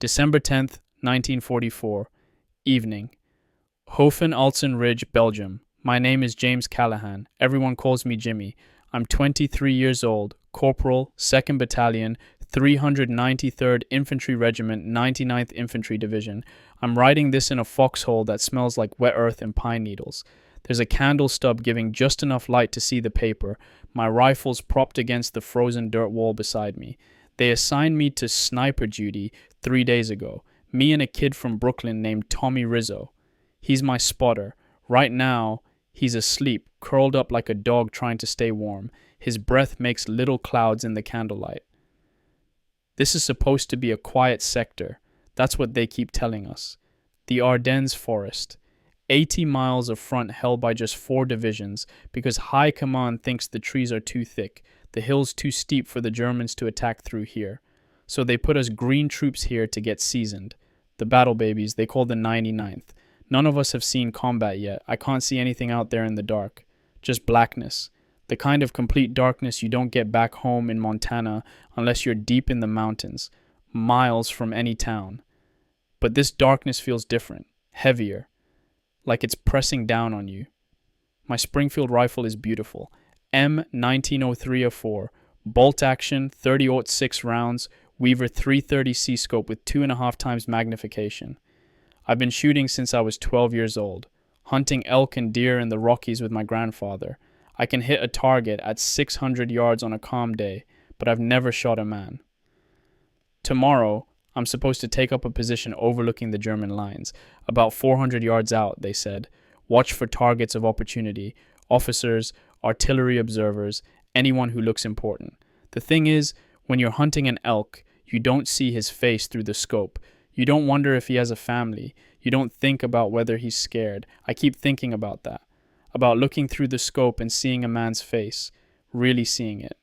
December 10th, 1944. Evening. Hofen-Altzen Ridge, Belgium. My name is James Callahan. Everyone calls me Jimmy. I'm 23 years old, Corporal, 2nd Battalion, 393rd Infantry Regiment, 99th Infantry Division. I'm writing this in a foxhole that smells like wet earth and pine needles. There's a candle stub giving just enough light to see the paper. My rifle's propped against the frozen dirt wall beside me. They assigned me to sniper duty 3 days ago. Me and a kid from Brooklyn named Tommy Rizzo. He's my spotter. Right now, he's asleep, curled up like a dog trying to stay warm. His breath makes little clouds in the candlelight. This is supposed to be a quiet sector. That's what they keep telling us. The Ardennes forest. 80 miles of front held by just 4 divisions because High Command thinks the trees are too thick, the hills too steep for the Germans to attack through here. So they put us green troops here to get seasoned. The battle babies they call the 99th. None of us have seen combat yet. I can't see anything out there in the dark. Just blackness. The kind of complete darkness you don't get back home in Montana unless you're deep in the mountains, miles from any town. But this darkness feels different, heavier, like it's pressing down on you. My Springfield rifle is beautiful. M190304, bolt action, 30-06 rounds, Weaver 330C scope with 2.5 times magnification. I've been shooting since I was 12 years old, hunting elk and deer in the Rockies with my grandfather. I can hit a target at 600 yards on a calm day, but I've never shot a man. Tomorrow, I'm supposed to take up a position overlooking the German lines, about 400 yards out, they said. Watch for targets of opportunity, officers, artillery observers, anyone who looks important. The thing is, when you're hunting an elk, you don't see his face through the scope. You don't wonder if he has a family. You don't think about whether he's scared. I keep thinking about that. About looking through the scope and seeing a man's face. Really seeing it.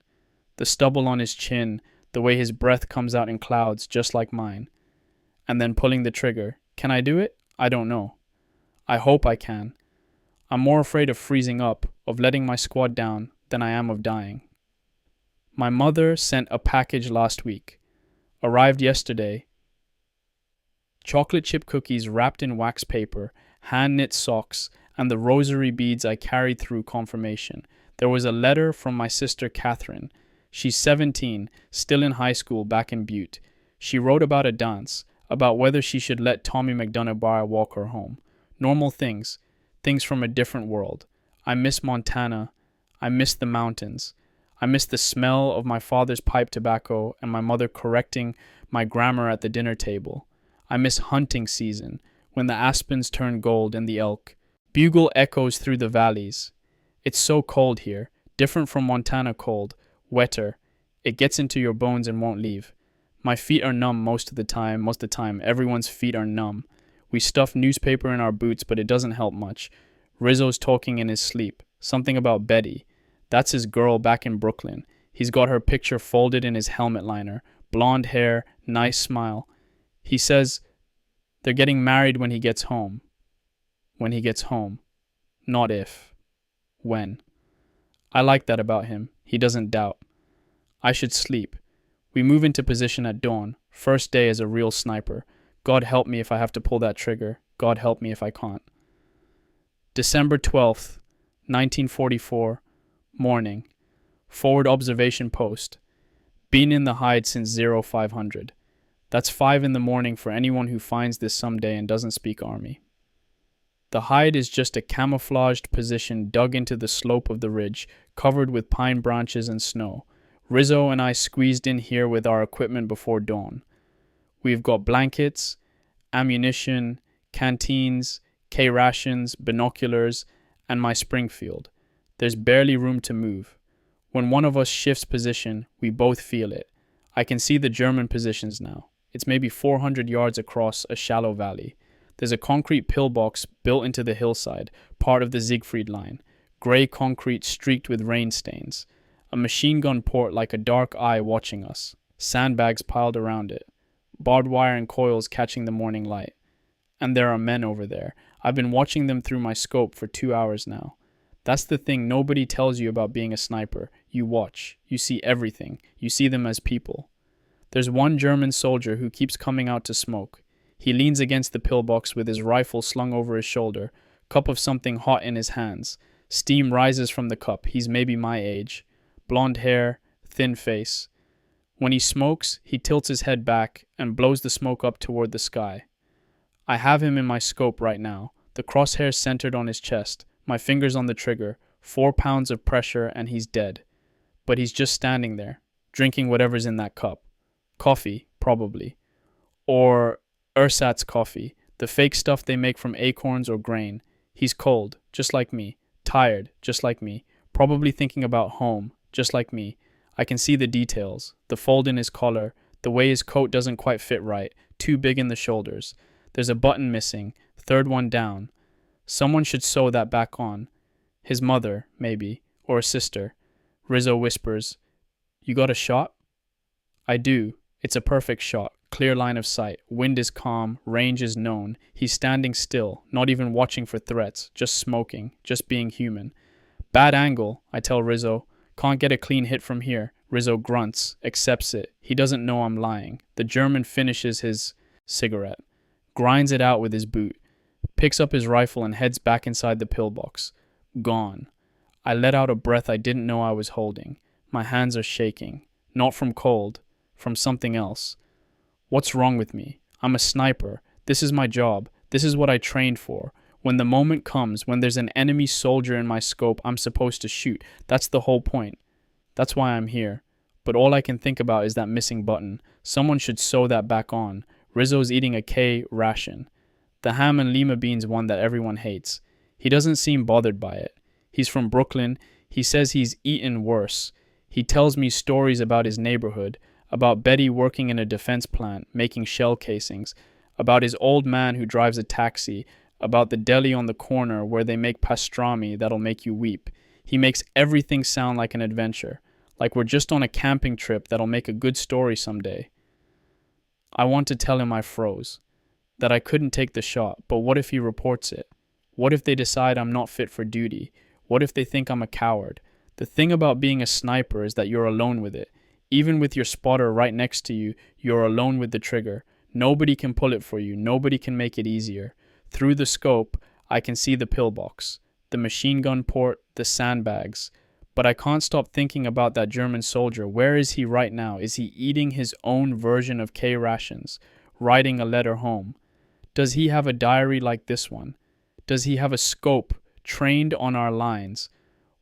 The stubble on his chin, the way his breath comes out in clouds just like mine. And then pulling the trigger. Can I do it? I don't know. I hope I can. I'm more afraid of freezing up, of letting my squad down, than I am of dying. My mother sent a package last week. Arrived yesterday. Chocolate chip cookies wrapped in wax paper, hand-knit socks, and the rosary beads I carried through confirmation. There was a letter from my sister Catherine. She's 17, still in high school back in Butte. She wrote about a dance, about whether she should let Tommy McDonough walk her home. Normal things, things from a different world. I miss Montana. I miss the mountains. I miss the smell of my father's pipe tobacco and my mother correcting my grammar at the dinner table. I miss hunting season, when the aspens turn gold and the elk. Bugle echoes through the valleys. It's so cold here, different from Montana cold, wetter. It gets into your bones and won't leave. My feet are numb most of the time. Everyone's feet are numb. We stuff newspaper in our boots, but it doesn't help much. Rizzo's talking in his sleep. Something about Betty. That's his girl back in Brooklyn. He's got her picture folded in his helmet liner. Blonde hair, nice smile. He says they're getting married when he gets home. When he gets home. Not if. When. I like that about him. He doesn't doubt. I should sleep. We move into position at dawn. First day as a real sniper. God help me if I have to pull that trigger. God help me if I can't. December 12th, 1944. Morning. Forward observation post. Been in the hide since 0500. That's 5 in the morning for anyone who finds this someday and doesn't speak army. The hide is just a camouflaged position dug into the slope of the ridge, covered with pine branches and snow. Rizzo and I squeezed in here with our equipment before dawn. We've got blankets, ammunition, canteens, K-rations, binoculars, and my Springfield. There's barely room to move. When one of us shifts position, we both feel it. I can see the German positions now. It's maybe 400 yards across a shallow valley. There's a concrete pillbox built into the hillside, part of the Siegfried Line. Gray concrete streaked with rain stains. A machine gun port like a dark eye watching us. Sandbags piled around it. Barbed wire and coils catching the morning light. And there are men over there. I've been watching them through my scope for 2 hours now. That's the thing nobody tells you about being a sniper. You watch. You see everything. You see them as people. There's one German soldier who keeps coming out to smoke. He leans against the pillbox with his rifle slung over his shoulder, cup of something hot in his hands. Steam rises from the cup. He's maybe my age. Blonde hair, thin face. When he smokes, he tilts his head back and blows the smoke up toward the sky. I have him in my scope right now, the crosshairs centered on his chest, my fingers on the trigger, 4 pounds of pressure, and he's dead. But he's just standing there, drinking whatever's in that cup. Coffee, probably. Or ersatz coffee, the fake stuff they make from acorns or grain. He's cold, just like me. Tired, just like me. Probably thinking about home, just like me. I can see the details, the fold in his collar, the way his coat doesn't quite fit right, too big in the shoulders. There's a button missing, third one down. Someone should sew that back on. His mother, maybe, or a sister. Rizzo whispers, "You got a shot?" I do. It's a perfect shot. Clear line of sight. Wind is calm. Range is known. He's standing still, not even watching for threats, just smoking, just being human. Bad angle, I tell Rizzo. Can't get a clean hit from here. Rizzo grunts, accepts it. He doesn't know I'm lying. The German finishes his cigarette, grinds it out with his boot, picks up his rifle and heads back inside the pillbox. Gone. I let out a breath I didn't know I was holding. My hands are shaking. Not from cold, from something else. What's wrong with me? I'm a sniper. This is my job. This is what I trained for. When the moment comes, when there's an enemy soldier in my scope, I'm supposed to shoot. That's the whole point. That's why I'm here. But all I can think about is that missing button. Someone should sew that back on. Rizzo's eating a K ration. The ham and lima beans one that everyone hates. He doesn't seem bothered by it. He's from Brooklyn. He says he's eaten worse. He tells me stories about his neighborhood, about Betty working in a defense plant, making shell casings, about his old man who drives a taxi, about the deli on the corner where they make pastrami that'll make you weep. He makes everything sound like an adventure, like we're just on a camping trip that'll make a good story someday. I want to tell him I froze, that I couldn't take the shot, but what if he reports it? What if they decide I'm not fit for duty? What if they think I'm a coward? The thing about being a sniper is that you're alone with it. Even with your spotter right next to you, you're alone with the trigger. Nobody can pull it for you. Nobody can make it easier. Through the scope, I can see the pillbox, the machine gun port, the sandbags. But I can't stop thinking about that German soldier. Where is he right now? Is he eating his own version of K rations, writing a letter home? Does he have a diary like this one? Does he have a scope trained on our lines,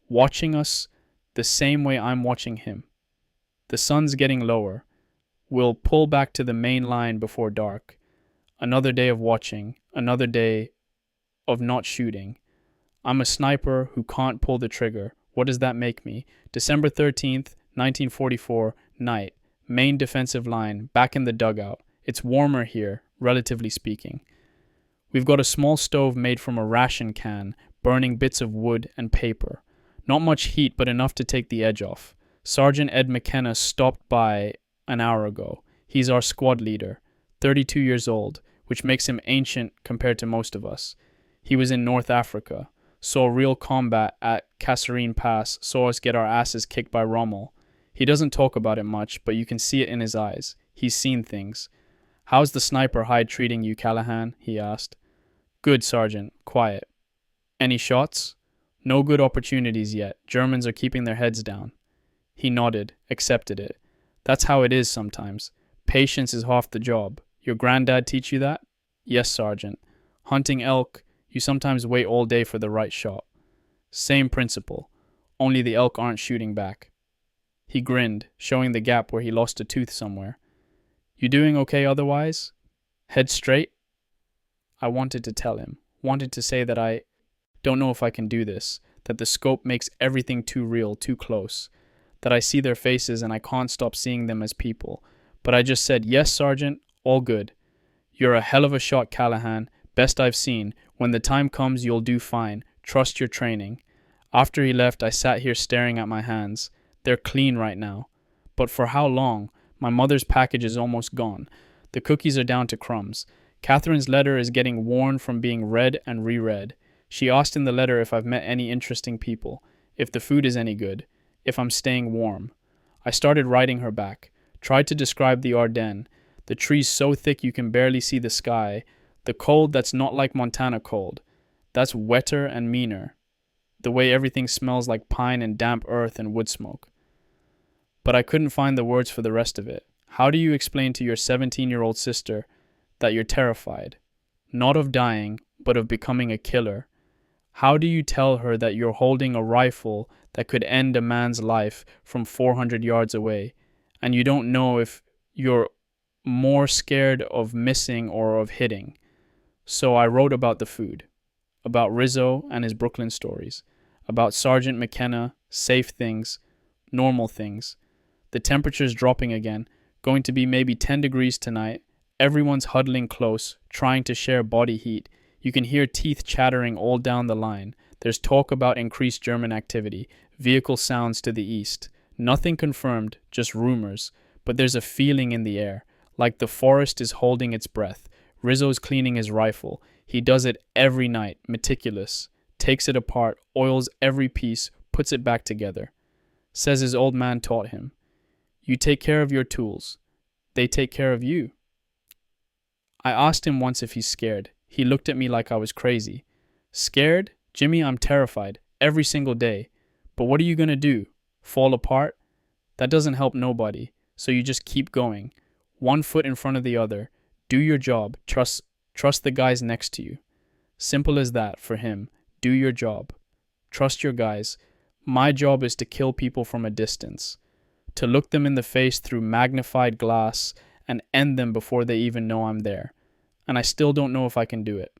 watching us the same way I'm watching him? The sun's getting lower. We'll pull back to the main line before dark. Another day of watching, another day of not shooting. I'm a sniper who can't pull the trigger. What does that make me? December 13th, 1944, night. Main defensive line, back in the dugout. It's warmer here, relatively speaking. We've got a small stove made from a ration can, burning bits of wood and paper. Not much heat, but enough to take the edge off. Sergeant Ed McKenna stopped by an hour ago. He's our squad leader, 32 years old, which makes him ancient compared to most of us. He was in North Africa, saw real combat at Kasserine Pass, saw us get our asses kicked by Rommel. He doesn't talk about it much, but you can see it in his eyes. He's seen things. "How's the sniper hide treating you, Callahan?" he asked. "Good, Sergeant. Quiet." "Any shots?" "No good opportunities yet. Germans are keeping their heads down." He nodded, accepted it. "That's how it is sometimes. Patience is half the job. Your granddad teach you that?" "Yes, Sergeant. Hunting elk, you sometimes wait all day for the right shot." "Same principle, only the elk aren't shooting back." He grinned, showing the gap where he lost a tooth somewhere. "You doing okay otherwise? Head straight?" I wanted to tell him, wanted to say that I don't know if I can do this, that the scope makes everything too real, too close, that I see their faces and I can't stop seeing them as people. But I just said, "Yes, Sergeant, all good. You're a hell of a shot, Callahan. Best I've seen. When the time comes, you'll do fine. Trust your training." After he left, I sat here staring at my hands. They're clean right now. But for how long? My mother's package is almost gone. The cookies are down to crumbs. Catherine's letter is getting worn from being read and reread. She asked in the letter if I've met any interesting people, if the food is any good, if I'm staying warm. I started writing her back. Tried to describe the Ardennes, the trees so thick you can barely see the sky, the cold that's not like Montana cold, that's wetter and meaner, the way everything smells like pine and damp earth and wood smoke. But I couldn't find the words for the rest of it. How do you explain to your 17-year-old sister that you're terrified, not of dying, but of becoming a killer? How do you tell her that you're holding a rifle that could end a man's life from 400 yards away, and you don't know if you're more scared of missing or of hitting? So I wrote about the food, about Rizzo and his Brooklyn stories, about Sergeant McKenna, safe things, normal things. The temperature's dropping again, going to be maybe 10 degrees tonight. Everyone's huddling close, trying to share body heat. You can hear teeth chattering all down the line. There's talk about increased German activity, vehicle sounds to the east. Nothing confirmed, just rumors. But there's a feeling in the air, like the forest is holding its breath. Rizzo's cleaning his rifle. He does it every night, meticulous. Takes it apart, oils every piece, puts it back together. Says his old man taught him. You take care of your tools. They take care of you. I asked him once if he's scared. He looked at me like I was crazy. Scared? Jimmy, I'm terrified. Every single day. But what are you gonna do? Fall apart? That doesn't help nobody. So you just keep going. One foot in front of the other. Do your job. Trust the guys next to you. Simple as that for him. Do your job. Trust your guys. My job is to kill people from a distance. To look them in the face through magnified glass and end them before they even know I'm there. And I still don't know if I can do it.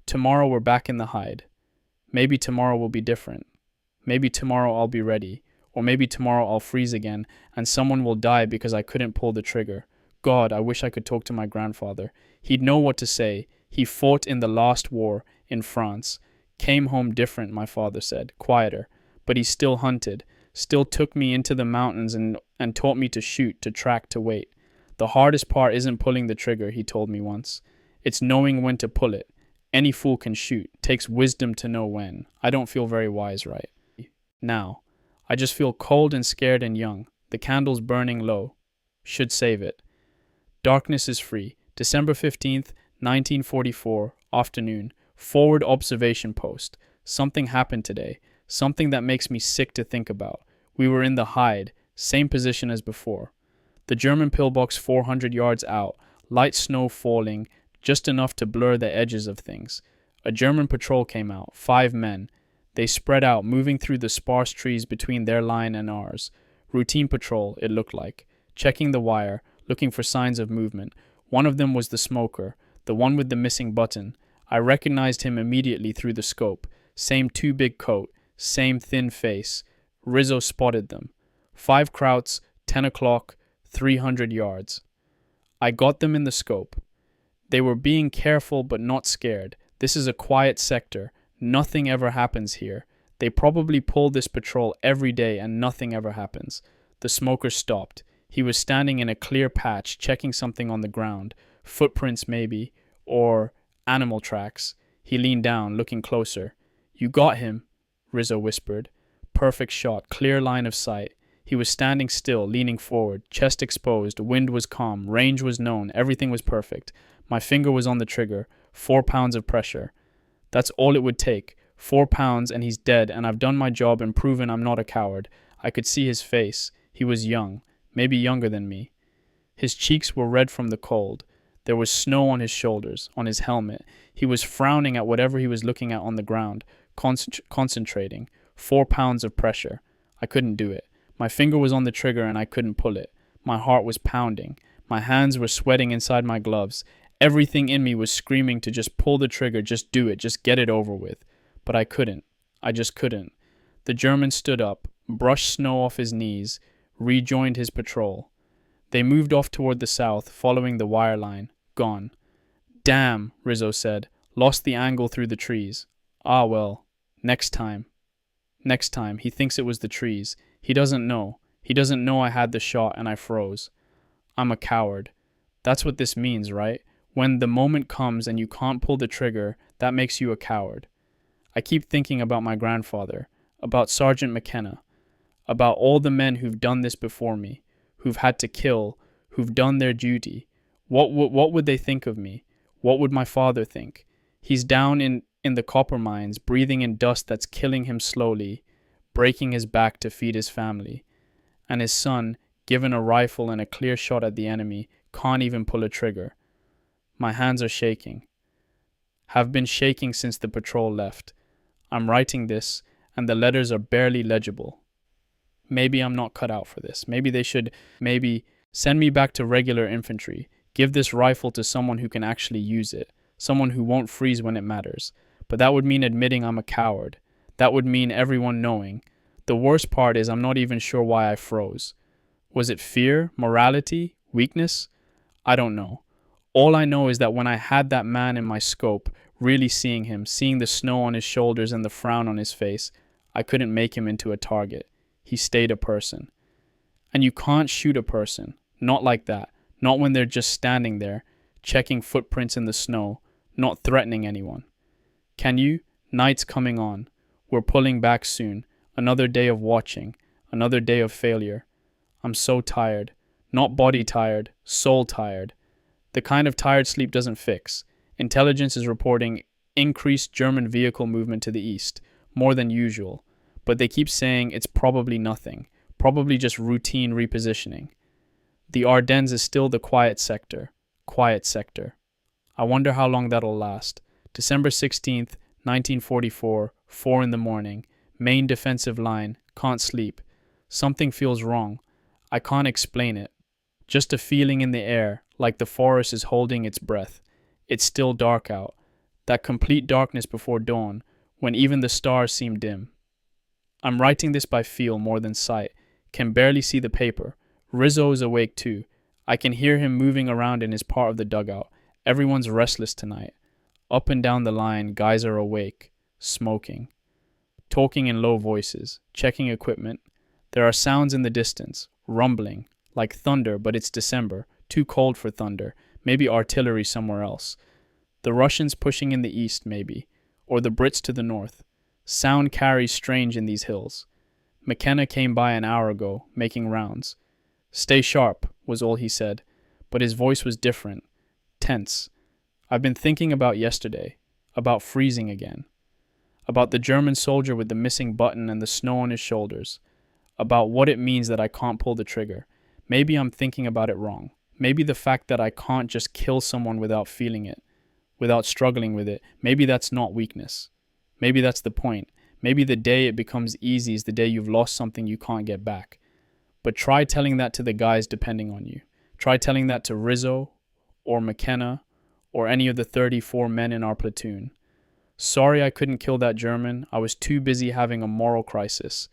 Tomorrow we're back in the hide. Maybe tomorrow will be different. Maybe tomorrow I'll be ready. Or maybe tomorrow I'll freeze again and someone will die because I couldn't pull the trigger. God, I wish I could talk to my grandfather. He'd know what to say. He fought in the last war in France. Came home different, my father said, quieter. But he still hunted. Still took me into the mountains and taught me to shoot, to track, to wait. The hardest part isn't pulling the trigger, he told me once. It's knowing when to pull it. Any fool can shoot. Takes wisdom to know when. I don't feel very wise right now. I just feel cold and scared and young. The candle's burning low. Should save it. Darkness is free. December 15th, 1944, afternoon. Forward observation post. Something happened today. Something that makes me sick to think about. We were in the hide, same position as before. The German pillbox 400 yards out, light snow falling, just enough to blur the edges of things. A German patrol came out, 5 men. They spread out, moving through the sparse trees between their line and ours. Routine patrol, it looked like. Checking the wire, looking for signs of movement. One of them was the smoker, the one with the missing button. I recognized him immediately through the scope. Same too big coat. Same thin face. Rizzo spotted them. 5 Krauts, 10 o'clock, 300 yards. I got them in the scope. They were being careful but not scared. This is a quiet sector. Nothing ever happens here. They probably pull this patrol every day and nothing ever happens. The smoker stopped. He was standing in a clear patch, checking something on the ground. Footprints maybe, or animal tracks. He leaned down, looking closer. You got him, Rizzo whispered. Perfect shot, clear line of sight. He was standing still, leaning forward, chest exposed, wind was calm, range was known, everything was perfect. My finger was on the trigger, 4 pounds of pressure. That's all it would take. 4 pounds and he's dead, and I've done my job and proven I'm not a coward. I could see his face. He was young, maybe younger than me. His cheeks were red from the cold. There was snow on his shoulders, on his helmet. He was frowning at whatever he was looking at on the ground, concentrating. 4 pounds of pressure. I couldn't do it. My finger was on the trigger and I couldn't pull it. My heart was pounding. My hands were sweating inside my gloves. Everything in me was screaming to just pull the trigger, just do it, just get it over with. But I couldn't. I just couldn't. The German stood up, brushed snow off his knees, rejoined his patrol. They moved off toward the south, following the wire line. Gone. Damn, Rizzo said. Lost the angle through the trees. Ah well. Next time. Next time. He thinks it was the trees. He doesn't know. He doesn't know I had the shot and I froze. I'm a coward. That's what this means, right? When the moment comes and you can't pull the trigger, that makes you a coward. I keep thinking about my grandfather, about Sergeant McKenna, about all the men who've done this before me, who've had to kill, who've done their duty. What would they think of me? What would my father think? He's down in the copper mines, breathing in dust that's killing him slowly, breaking his back to feed his family. And his son, given a rifle and a clear shot at the enemy, can't even pull a trigger. My hands are shaking. Have been shaking since the patrol left. I'm writing this, and the letters are barely legible. Maybe I'm not cut out for this. Maybe they should, send me back to regular infantry. Give this rifle to someone who can actually use it. Someone who won't freeze when it matters. But that would mean admitting I'm a coward. That would mean everyone knowing. The worst part is I'm not even sure why I froze. Was it fear, morality, weakness? I don't know. All I know is that when I had that man in my scope, really seeing him, seeing the snow on his shoulders and the frown on his face, I couldn't make him into a target. He stayed a person. And you can't shoot a person. Not like that. Not when they're just standing there, checking footprints in the snow, not threatening anyone. Can you? Night's coming on. We're pulling back soon. Another day of watching. Another day of failure. I'm so tired. Not body tired, soul tired. The kind of tired sleep doesn't fix. Intelligence is reporting increased German vehicle movement to the east, more than usual. But they keep saying it's probably nothing. Probably just routine repositioning. The Ardennes is still the quiet sector. Quiet sector. I wonder how long that'll last. December 16th, 1944, 4 in the morning. Main defensive line. Can't sleep. Something feels wrong. I can't explain it. Just a feeling in the air, like the forest is holding its breath. It's still dark out. That complete darkness before dawn, when even the stars seem dim. I'm writing this by feel more than sight. Can barely see the paper. Rizzo is awake too. I can hear him moving around in his part of the dugout. Everyone's restless tonight. Up and down the line, guys are awake, smoking, talking in low voices, checking equipment. There are sounds in the distance, rumbling, like thunder, but it's December, too cold for thunder, maybe artillery somewhere else. The Russians pushing in the east, maybe, or the Brits to the north. Sound carries strange in these hills. McKenna came by an hour ago, making rounds. Stay sharp, was all he said, but his voice was different, tense. I've been thinking about yesterday, about freezing again, about the German soldier with the missing button and the snow on his shoulders, about what it means that I can't pull the trigger. Maybe I'm thinking about it wrong. Maybe the fact that I can't just kill someone without feeling it, without struggling with it, maybe that's not weakness. Maybe that's the point. Maybe the day it becomes easy is the day you've lost something you can't get back. But try telling that to the guys depending on you. Try telling that to Rizzo or McKenna or any of the 34 men in our platoon. Sorry I couldn't kill that German. I was too busy having a moral crisis.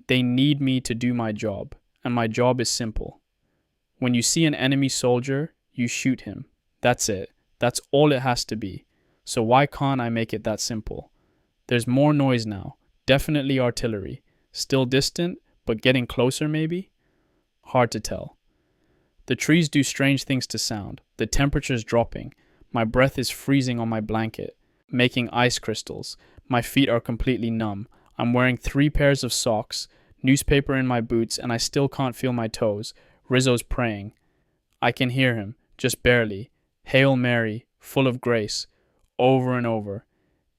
They need me to do my job, and my job is simple. When you see an enemy soldier, you shoot him. That's it. That's all it has to be. So why can't I make it that simple? There's more noise now. Definitely artillery. Still distant, but getting closer maybe? Hard to tell. The trees do strange things to sound. The temperature's dropping. My breath is freezing on my blanket, making ice crystals. My feet are completely numb. I'm wearing 3 pairs of socks, newspaper in my boots, and I still can't feel my toes. Rizzo's praying. I can hear him, just barely. Hail Mary, full of grace. Over and over.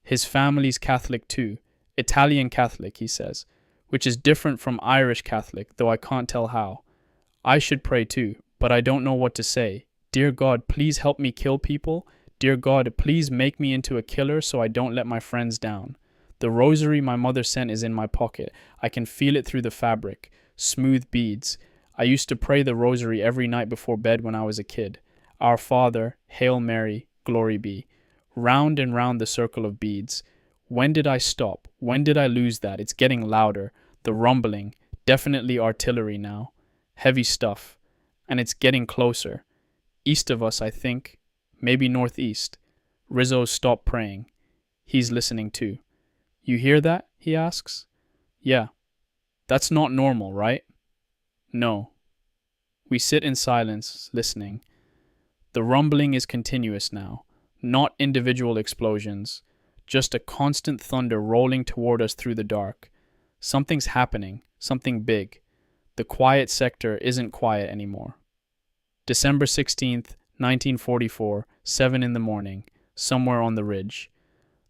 His family's Catholic too. Italian Catholic, he says, which is different from Irish Catholic, though I can't tell how. I should pray too, but I don't know what to say. Dear God, please help me kill people. Dear God, please make me into a killer so I don't let my friends down. The rosary my mother sent is in my pocket. I can feel it through the fabric. Smooth beads. I used to pray the rosary every night before bed when I was a kid. Our Father, Hail Mary, Glory be. Round and round the circle of beads. When did I stop? When did I lose that? It's getting louder. The rumbling. Definitely artillery now. Heavy stuff. And it's getting closer. East of us, I think. Maybe northeast. Rizzo stopped praying. He's listening too. You hear that? He asks. Yeah. That's not normal, right? No. We sit in silence, listening. The rumbling is continuous now. Not individual explosions. Just a constant thunder rolling toward us through the dark. Something's happening. Something big. The quiet sector isn't quiet anymore. December 16th, 1944, 7 in the morning, somewhere on the ridge.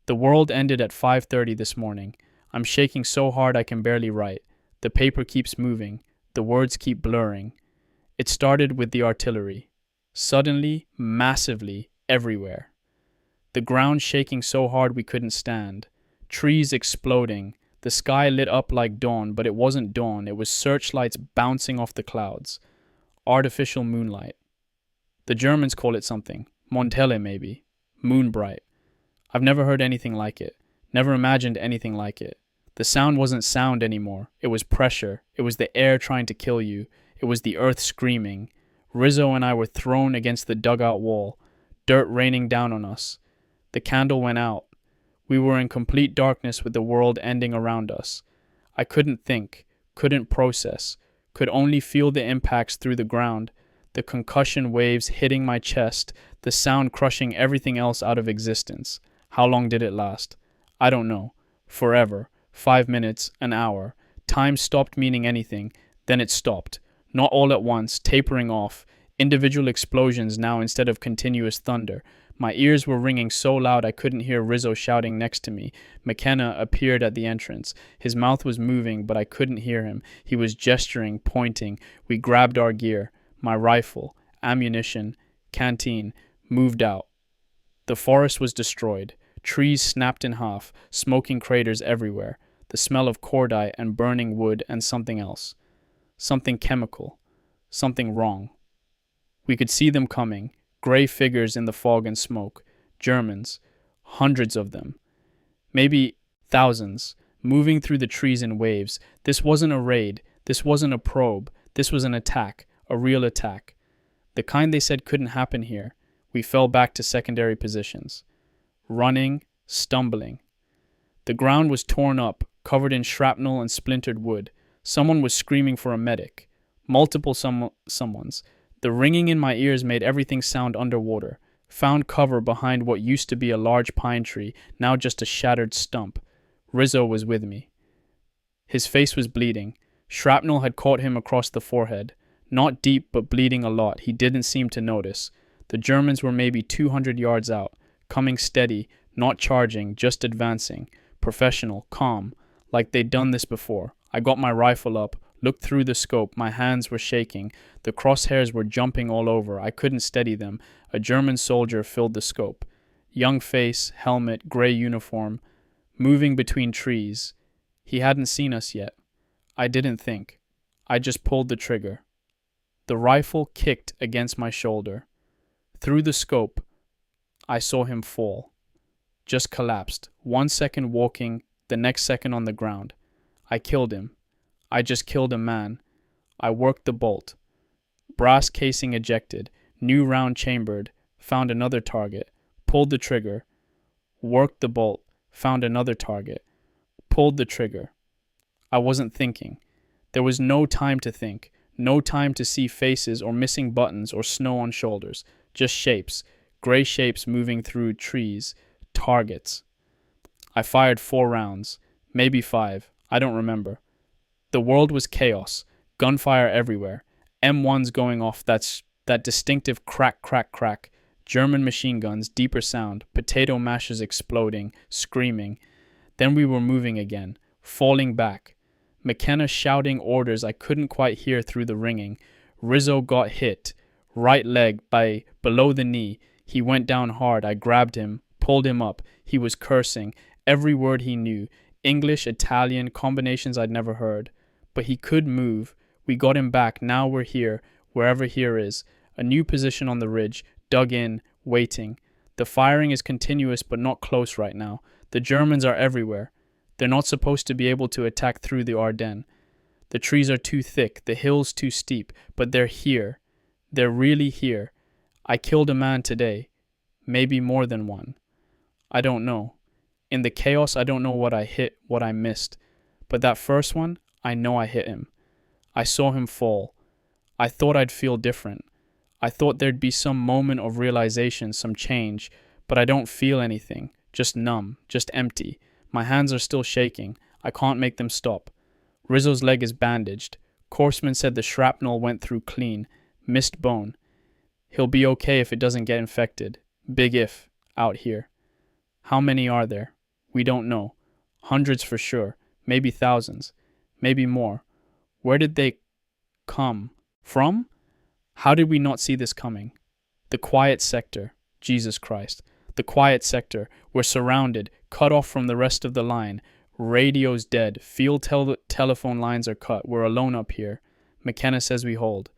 The world ended at 5:30 this morning. I'm shaking so hard I can barely write. The paper keeps moving. The words keep blurring. It started with the artillery. Suddenly, massively, everywhere. The ground shaking so hard we couldn't stand. Trees exploding. The sky lit up like dawn, but it wasn't dawn. It was searchlights bouncing off the clouds. Artificial moonlight. The Germans call it something. Montelle, maybe. Moonbright. I've never heard anything like it. Never imagined anything like it. The sound wasn't sound anymore. It was pressure. It was the air trying to kill you. It was the earth screaming. Rizzo and I were thrown against the dugout wall. Dirt raining down on us. The candle went out. We were in complete darkness with the world ending around us. I couldn't think, couldn't process, could only feel the impacts through the ground, the concussion waves hitting my chest, the sound crushing everything else out of existence. How long did it last? I don't know. Forever. 5 minutes, an hour. Time stopped meaning anything. Then it stopped. Not all at once, tapering off. Individual explosions now instead of continuous thunder. My ears were ringing so loud I couldn't hear Rizzo shouting next to me. McKenna appeared at the entrance. His mouth was moving, but I couldn't hear him. He was gesturing, pointing. We grabbed our gear. My rifle, ammunition, canteen, moved out. The forest was destroyed. Trees snapped in half, smoking craters everywhere. The smell of cordite and burning wood and something else. Something chemical. Something wrong. We could see them coming. Gray figures in the fog and smoke. Germans. Hundreds of them. Maybe thousands. Moving through the trees in waves. This wasn't a raid. This wasn't a probe. This was an attack. A real attack. The kind they said couldn't happen here. We fell back to secondary positions. Running. Stumbling. The ground was torn up, covered in shrapnel and splintered wood. Someone was screaming for a medic. Multiple someones. The ringing in my ears made everything sound underwater. Found cover behind what used to be a large pine tree, now just a shattered stump. Rizzo was with me. His face was bleeding. Shrapnel had caught him across the forehead. Not deep, but bleeding a lot. He didn't seem to notice. The Germans were maybe 200 yards out, coming steady, not charging, just advancing. Professional, calm, like they'd done this before. I got my rifle up, looked through the scope. My hands were shaking. The crosshairs were jumping all over. I couldn't steady them. A German soldier filled the scope. Young face, helmet, gray uniform, moving between trees. He hadn't seen us yet. I didn't think. I just pulled the trigger. The rifle kicked against my shoulder. Through the scope, I saw him fall. Just collapsed. 1 second walking, the next second on the ground. I killed him. I just killed a man. I worked the bolt. Brass casing ejected. New round chambered. Found another target. Pulled the trigger. Worked the bolt. Found another target. Pulled the trigger. I wasn't thinking. There was no time to think. No time to see faces or missing buttons or snow on shoulders. Just shapes. Gray shapes moving through trees. Targets. I fired 4 rounds. Maybe 5. I don't remember. The world was chaos. Gunfire everywhere. M1s going off, that distinctive crack, crack, crack. German machine guns, deeper sound. Potato mashers exploding, screaming. Then we were moving again. Falling back. McKenna shouting orders I couldn't quite hear through the ringing. Rizzo got hit. Right leg by below the knee. He went down hard. I grabbed him, pulled him up. He was cursing. Every word he knew. English, Italian, combinations I'd never heard. But he could move. We got him back. Now we're here, wherever here is. A new position on the ridge. Dug in, waiting. The firing is continuous but not close right now. The Germans are everywhere. They're not supposed to be able to attack through the Ardennes. The trees are too thick, the hills too steep, but they're here. They're really here. I killed a man today. Maybe more than one. I don't know. In the chaos, I don't know what I hit, what I missed. But that first one, I know I hit him. I saw him fall. I thought I'd feel different. I thought there'd be some moment of realization, some change, but I don't feel anything. Just numb, just empty. My hands are still shaking. I can't make them stop. Rizzo's leg is bandaged. Corsman said the shrapnel went through clean. Missed bone. He'll be okay if it doesn't get infected. Big if, out here. How many are there? We don't know. Hundreds for sure. Maybe thousands. Maybe more. Where did they come from? How did we not see this coming? The quiet sector. Jesus Christ. The quiet sector. We're surrounded, cut off from the rest of the line. Radio's dead. Field telephone lines are cut. We're alone up here. McKenna says we hold.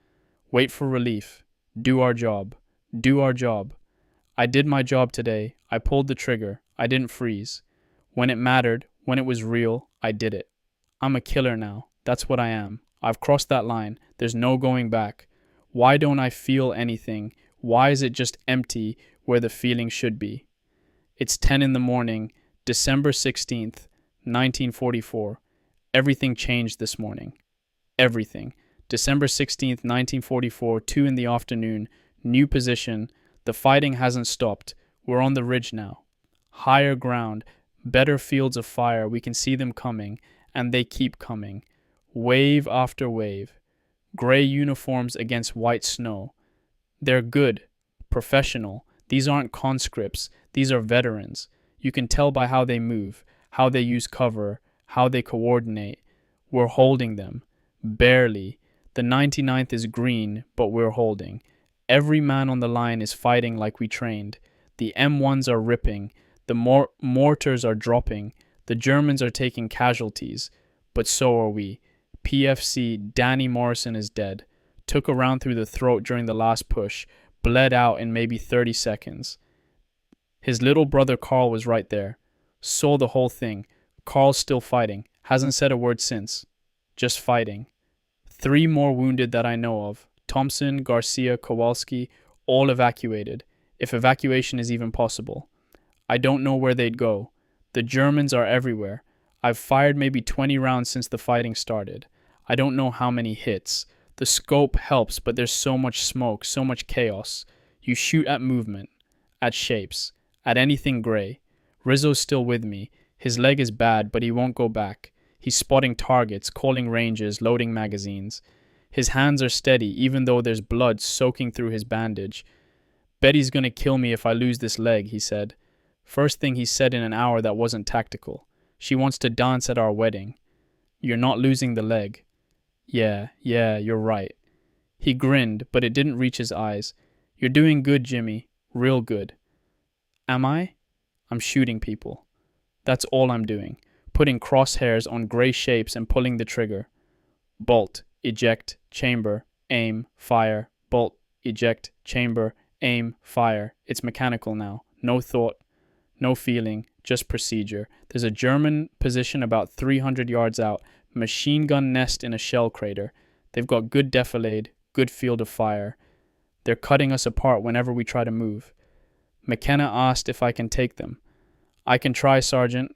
Wait for relief. Do our job. Do our job. I did my job today. I pulled the trigger. I didn't freeze. When it mattered, when it was real, I did it. I'm a killer now. That's what I am. I've crossed that line. There's no going back. Why don't I feel anything? Why is it just empty where the feeling should be? It's 10 in the morning, December 16th, 1944. Everything changed this morning. Everything. December 16th, 1944, 2 in the afternoon. New position. The fighting hasn't stopped. We're on the ridge now. Higher ground. Better fields of fire. We can see them coming. And they keep coming. Wave after wave. Gray uniforms against white snow. They're good. Professional. These aren't conscripts. These are veterans. You can tell by how they move, how they use cover, how they coordinate. We're holding them. Barely. The 99th is green, but we're holding. Every man on the line is fighting like we trained. The M1s are ripping. The mortars are dropping. The Germans are taking casualties. But so are we. PFC Danny Morrison is dead. Took a round through the throat during the last push. Bled out in maybe 30 seconds. His little brother Carl was right there. Saw the whole thing. Carl's still fighting. Hasn't said a word since. Just fighting. 3 more wounded that I know of. Thompson, Garcia, Kowalski, all evacuated. If evacuation is even possible. I don't know where they'd go. The Germans are everywhere. I've fired maybe 20 rounds since the fighting started. I don't know how many hits. The scope helps, but there's so much smoke, so much chaos. You shoot at movement, at shapes, at anything gray. Rizzo's still with me. His leg is bad, but he won't go back. He's spotting targets, calling ranges, loading magazines. His hands are steady, even though there's blood soaking through his bandage. Betty's gonna kill me if I lose this leg, he said. First thing he said in an hour that wasn't tactical. She wants to dance at our wedding. You're not losing the leg. Yeah, you're right. He grinned, but it didn't reach his eyes. You're doing good, Jimmy. Real good. Am I? I'm shooting people. That's all I'm doing. Putting crosshairs on gray shapes and pulling the trigger. Bolt, eject, chamber, aim, fire. Bolt, eject, chamber, aim, fire. It's mechanical now. No thought, no feeling, just procedure. There's a German position about 300 yards out. Machine gun nest in a shell crater. They've got good defilade, good field of fire. They're cutting us apart whenever we try to move. McKenna asked if I can take them. I can try, Sergeant.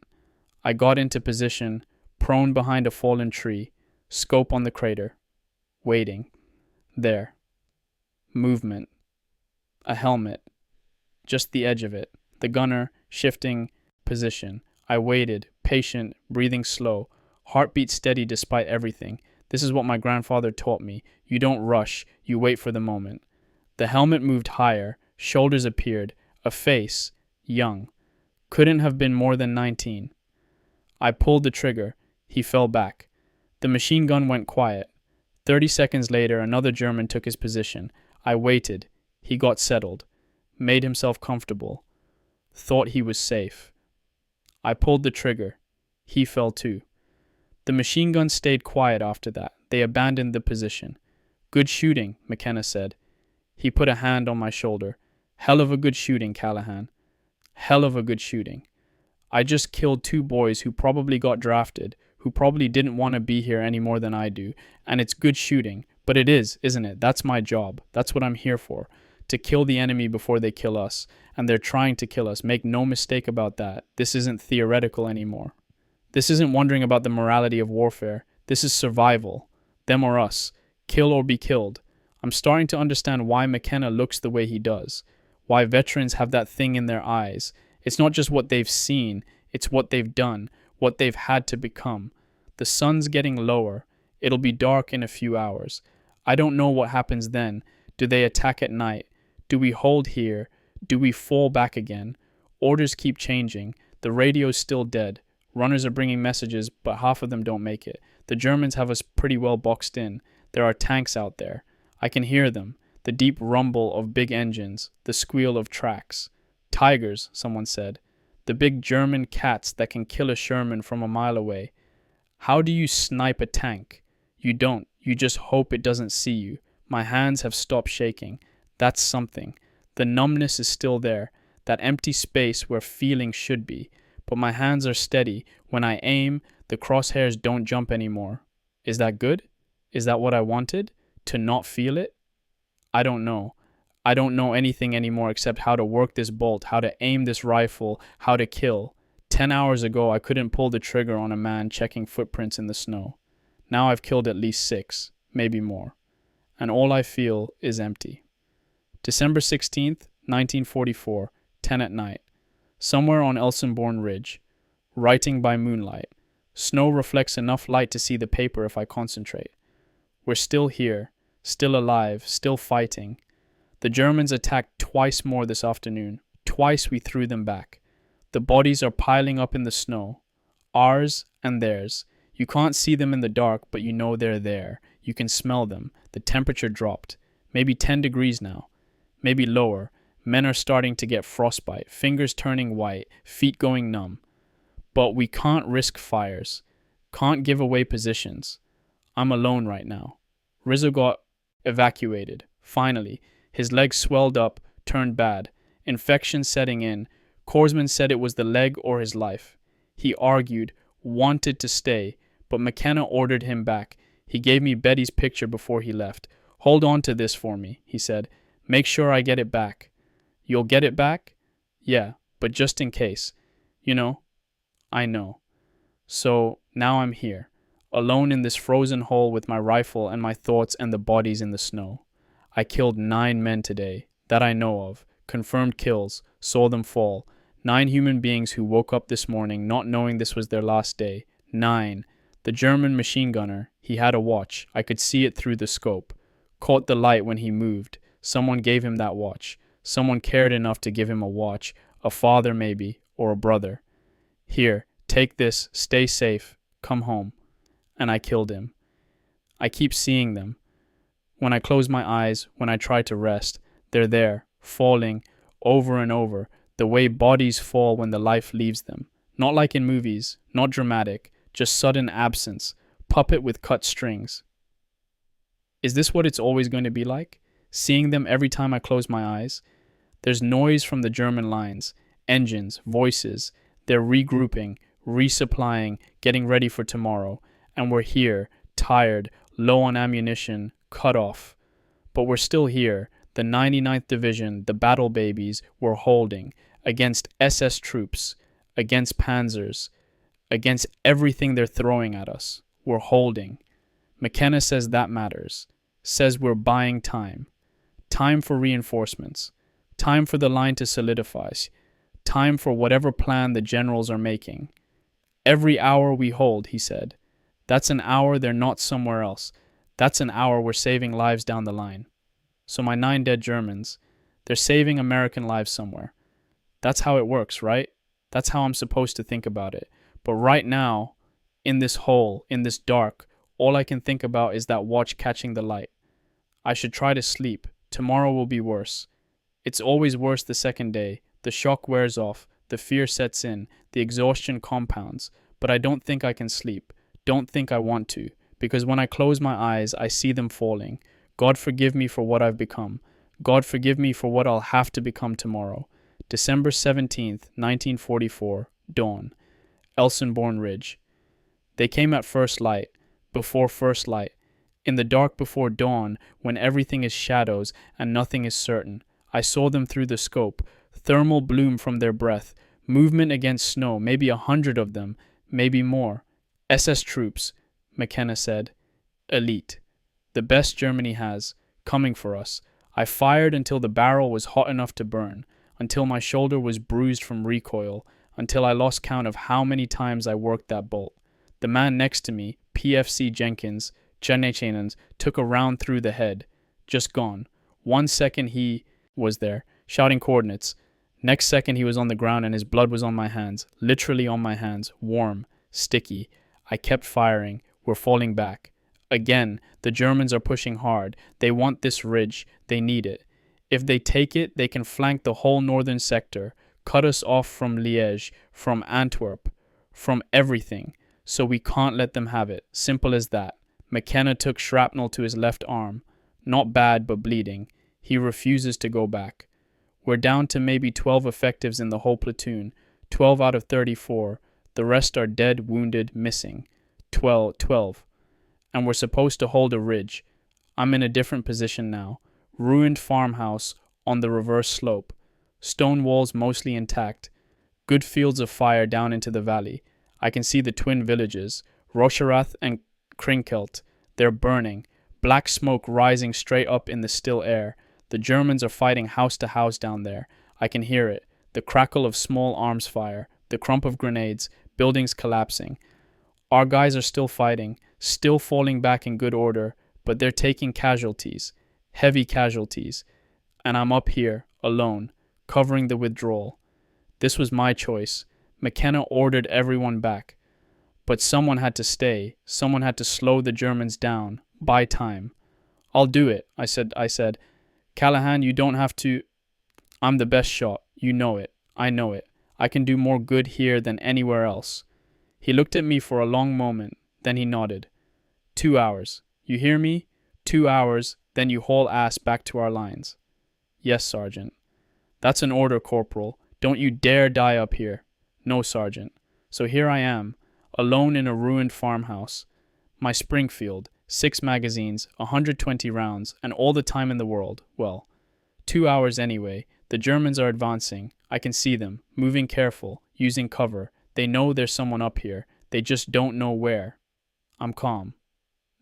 I got into position, prone behind a fallen tree, scope on the crater. Waiting. There. Movement. A helmet. Just the edge of it. The gunner, shifting position. I waited, patient, breathing slow. Heartbeat steady despite everything. This is what my grandfather taught me. You don't rush, you wait for the moment. The helmet moved higher, shoulders appeared, a face, young. Couldn't have been more than 19. I pulled the trigger. He fell back. The machine gun went quiet. 30 seconds later, another German took his position. I waited. He got settled. Made himself comfortable. Thought he was safe. I pulled the trigger. He fell too. The machine gun stayed quiet after that. They abandoned the position. Good shooting, McKenna said. He put a hand on my shoulder. Hell of a good shooting, Callahan. Hell of a good shooting. I just killed 2 boys who probably got drafted, who probably didn't want to be here any more than I do, and it's good shooting. But it is, isn't it? That's my job. That's what I'm here for. To kill the enemy before they kill us. And they're trying to kill us. Make no mistake about that. This isn't theoretical anymore. This isn't wondering about the morality of warfare. This is survival. Them or us. Kill or be killed. I'm starting to understand why McKenna looks the way he does. Why veterans have that thing in their eyes. It's not just what they've seen. It's what they've done. What they've had to become. The sun's getting lower. It'll be dark in a few hours. I don't know what happens then. Do they attack at night? Do we hold here? Do we fall back again? Orders keep changing. The radio's still dead. Runners are bringing messages, but half of them don't make it. The Germans have us pretty well boxed in. There are tanks out there. I can hear them. The deep rumble of big engines. The squeal of tracks. Tigers, someone said. The big German cats that can kill a Sherman from a mile away. How do you snipe a tank? You don't. You just hope it doesn't see you. My hands have stopped shaking. That's something. The numbness is still there. That empty space where feeling should be. But my hands are steady. When I aim, the crosshairs don't jump anymore. Is that good? Is that what I wanted? To not feel it? I don't know. I don't know anything anymore except how to work this bolt, how to aim this rifle, how to kill. 10 hours ago, I couldn't pull the trigger on a man checking footprints in the snow. Now I've killed at least 6, maybe more. And all I feel is empty. December 16th, 1944, 10 at night. Somewhere on Elsenborn Ridge. Writing by moonlight. Snow reflects enough light to see the paper if I concentrate. We're still here, still alive, still fighting. The Germans attacked twice more this afternoon. Twice we threw them back. The bodies are piling up in the snow. Ours and theirs. You can't see them in the dark, but you know they're there. You can smell them. The temperature dropped. Maybe 10 degrees now. Maybe lower. Men are starting to get frostbite, fingers turning white, feet going numb. But we can't risk fires. Can't give away positions. I'm alone right now. Rizzo got evacuated. Finally. His leg swelled up, turned bad. Infection setting in. Korsman said it was the leg or his life. He argued, wanted to stay, but McKenna ordered him back. He gave me Betty's picture before he left. Hold on to this for me, he said. Make sure I get it back. You'll get it back? Yeah, but just in case. You know? I know. So now I'm here, alone in this frozen hole with my rifle and my thoughts and the bodies in the snow. I killed 9 men today, that I know of. Confirmed kills, saw them fall. 9 human beings who woke up this morning not knowing this was their last day. 9. The German machine gunner, he had a watch. I could see it through the scope. Caught the light when he moved. Someone gave him that watch. Someone cared enough to give him a watch. A father maybe, or a brother. Here, take this, stay safe, come home. And I killed him. I keep seeing them. When I close my eyes, when I try to rest, they're there, falling, over and over, the way bodies fall when the life leaves them. Not like in movies, not dramatic, just sudden absence, puppet with cut strings. Is this what it's always going to be like? Seeing them every time I close my eyes? There's noise from the German lines, engines, voices. They're regrouping, resupplying, getting ready for tomorrow. And we're here, tired, low on ammunition, cut off. But we're still here, the 99th Division, the battle babies, we're holding, against SS troops, against panzers, against everything they're throwing at us. We're holding. McKenna says that matters, says we're buying time. Time for reinforcements, time for the line to solidify, time for whatever plan the generals are making. Every hour we hold, he said. That's an hour they're not somewhere else. That's an hour we're saving lives down the line. So my 9 dead Germans, they're saving American lives somewhere. That's how it works, right? That's how I'm supposed to think about it. But right now, in this hole, in this dark, all I can think about is that watch catching the light. I should try to sleep. Tomorrow will be worse. It's always worse the second day. The shock wears off. The fear sets in. The exhaustion compounds. But I don't think I can sleep. Don't think I want to. Because when I close my eyes, I see them falling. God forgive me for what I've become. God forgive me for what I'll have to become tomorrow. December 17th, 1944, dawn. Elsenborn Ridge. They came at first light, before first light. In the dark before dawn, when everything is shadows and nothing is certain. I saw them through the scope. Thermal bloom from their breath. Movement against snow, maybe 100 of them, maybe more. SS troops, McKenna said. Elite. The best Germany has, coming for us. I fired until the barrel was hot enough to burn, until my shoulder was bruised from recoil, until I lost count of how many times I worked that bolt. The man next to me, PFC Jenkins, Chenechenans took a round through the head. Just gone. 1 second he was there, shouting coordinates. Next second he was on the ground and his blood was on my hands. Literally on my hands. Warm. Sticky. I kept firing. We're falling back. Again, the Germans are pushing hard. They want this ridge. They need it. If they take it, they can flank the whole northern sector, cut us off from Liège, from Antwerp, from everything. So we can't let them have it. Simple as that. McKenna took shrapnel to his left arm. Not bad, but bleeding. He refuses to go back. We're down to maybe 12 effectives in the whole platoon. 12 out of 34. The rest are dead, wounded, missing. 12. And we're supposed to hold a ridge. I'm in a different position now. Ruined farmhouse on the reverse slope. Stone walls mostly intact. Good fields of fire down into the valley. I can see the twin villages, Rocherath and Krinkelt. They're burning. Black smoke rising straight up in the still air. The Germans are fighting house to house down there. I can hear it. The crackle of small arms fire. The crump of grenades. Buildings collapsing. Our guys are still fighting, still falling back in good order, but they're taking casualties. Heavy casualties. And I'm up here, alone, covering the withdrawal. This was my choice. McKenna ordered everyone back. But someone had to stay. Someone had to slow the Germans down. Buy time. I'll do it, I said. Callahan, you don't have to. I'm the best shot. You know it. I know it. I can do more good here than anywhere else. He looked at me for a long moment. Then he nodded. 2 hours. You hear me? 2 hours, then you haul ass back to our lines. Yes, Sergeant. That's an order, Corporal. Don't you dare die up here. No, Sergeant. So here I am, alone in a ruined farmhouse. My Springfield, 6 magazines, 120 rounds, and all the time in the world. Well, 2 hours anyway. The Germans are advancing. I can see them, moving careful, using cover. They know there's someone up here. They just don't know where. I'm calm.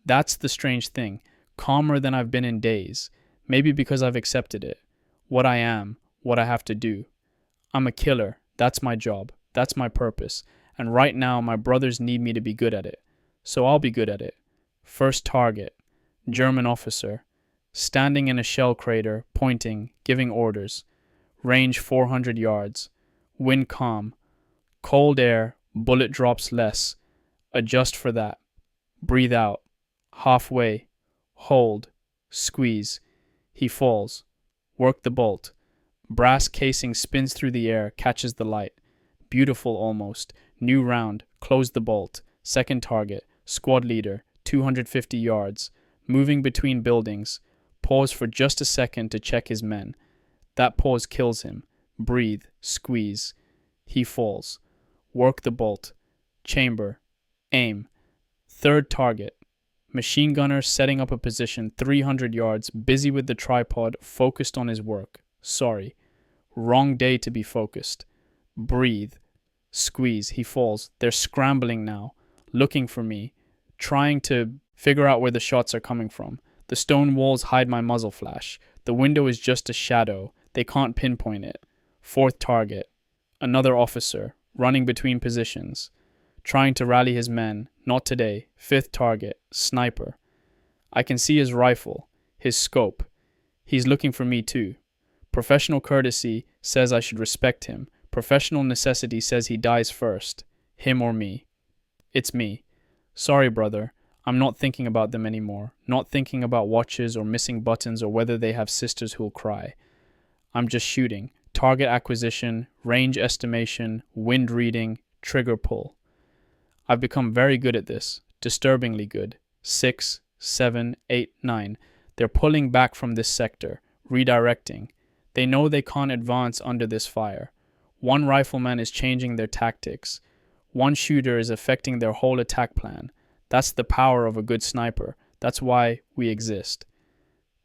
That's the strange thing. Calmer than I've been in days. Maybe because I've accepted it. What I am, what I have to do. I'm a killer. That's my job. That's my purpose. And right now, my brothers need me to be good at it. So I'll be good at it. First target. German officer. Standing in a shell crater, pointing, giving orders. Range 400 yards. Wind calm. Cold air, bullet drops less. Adjust for that. Breathe out. Halfway. Hold. Squeeze. He falls. Work the bolt. Brass casing spins through the air, catches the light. Beautiful almost. New round. Close the bolt. Second target. Squad leader. 250 yards. Moving between buildings. Pause for just a second to check his men. That pause kills him. Breathe. Squeeze. He falls. Work the bolt. Chamber. Aim. Third target. Machine gunner setting up a position 300 yards, busy with the tripod, focused on his work. Sorry. Wrong day to be focused. Breathe. Squeeze. He falls. They're scrambling now, looking for me, trying to figure out where the shots are coming from. The stone walls hide my muzzle flash. The window is just a shadow. They can't pinpoint it. Fourth target. Another officer, running between positions, trying to rally his men. Not today. Fifth target. Sniper. I can see his rifle, his scope. He's looking for me too. Professional courtesy says I should respect him. Professional necessity says he dies first. Him or me. It's me. Sorry, brother. I'm not thinking about them anymore. Not thinking about watches or missing buttons or whether they have sisters who'll cry. I'm just shooting. Target acquisition, range estimation, wind reading, trigger pull. I've become very good at this. Disturbingly good. 6, 7, 8, 9. They're pulling back from this sector, redirecting. They know they can't advance under this fire. One rifleman is changing their tactics. One shooter is affecting their whole attack plan. That's the power of a good sniper. That's why we exist.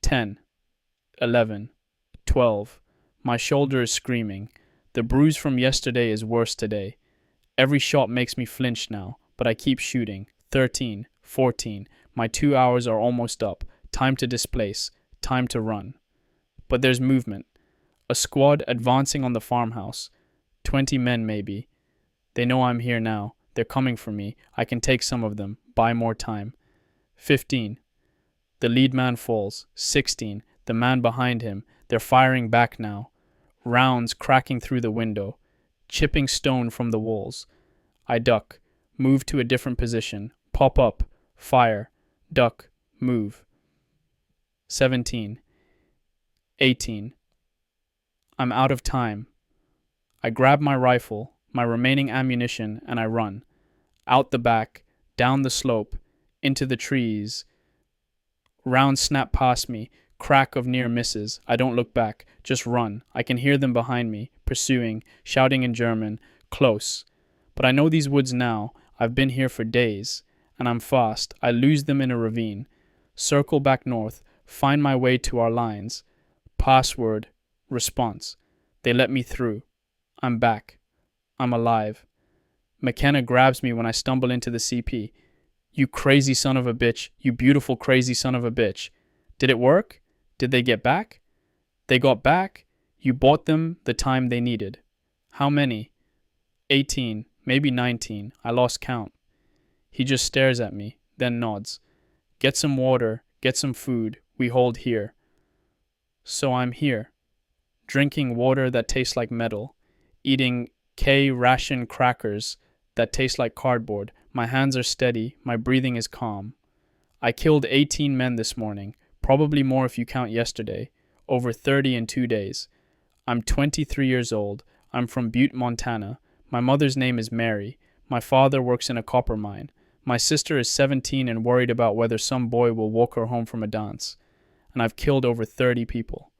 10, 11, 12. My shoulder is screaming. The bruise from yesterday is worse today. Every shot makes me flinch now, but I keep shooting. 13, 14. My 2 hours are almost up. Time to displace. Time to run. But there's movement. A squad advancing on the farmhouse. 20 men maybe. They know I'm here now. They're coming for me. I can take some of them. Buy more time. 15. The lead man falls. 16. The man behind him. They're firing back now. Rounds cracking through the window, chipping stone from the walls. I duck, move to a different position, pop up, fire, duck, move. 17. 18. I'm out of time. I grab my rifle, my remaining ammunition, and I run. Out the back, down the slope, into the trees. Rounds snap past me, crack of near misses. I don't look back, just run. I can hear them behind me, pursuing, shouting in German, close. But I know these woods now. I've been here for days, and I'm fast. I lose them in a ravine. Circle back north, find my way to our lines. Password, response. They let me through. I'm back. I'm alive. McKenna grabs me when I stumble into the CP. You crazy son of a bitch. You beautiful crazy son of a bitch. Did it work? Did they get back? They got back? You bought them the time they needed. How many? 18, maybe 19. I lost count. He just stares at me, then nods. Get some water, get some food. We hold here. So I'm here, drinking water that tastes like metal, eating K-ration crackers that taste like cardboard. My hands are steady, my breathing is calm. I killed 18 men this morning, probably more if you count yesterday, over 30 in 2 days. I'm 23 years old. I'm from Butte, Montana. My mother's name is Mary. My father works in a copper mine. My sister is 17 and worried about whether some boy will walk her home from a dance. And I've killed over 30 people.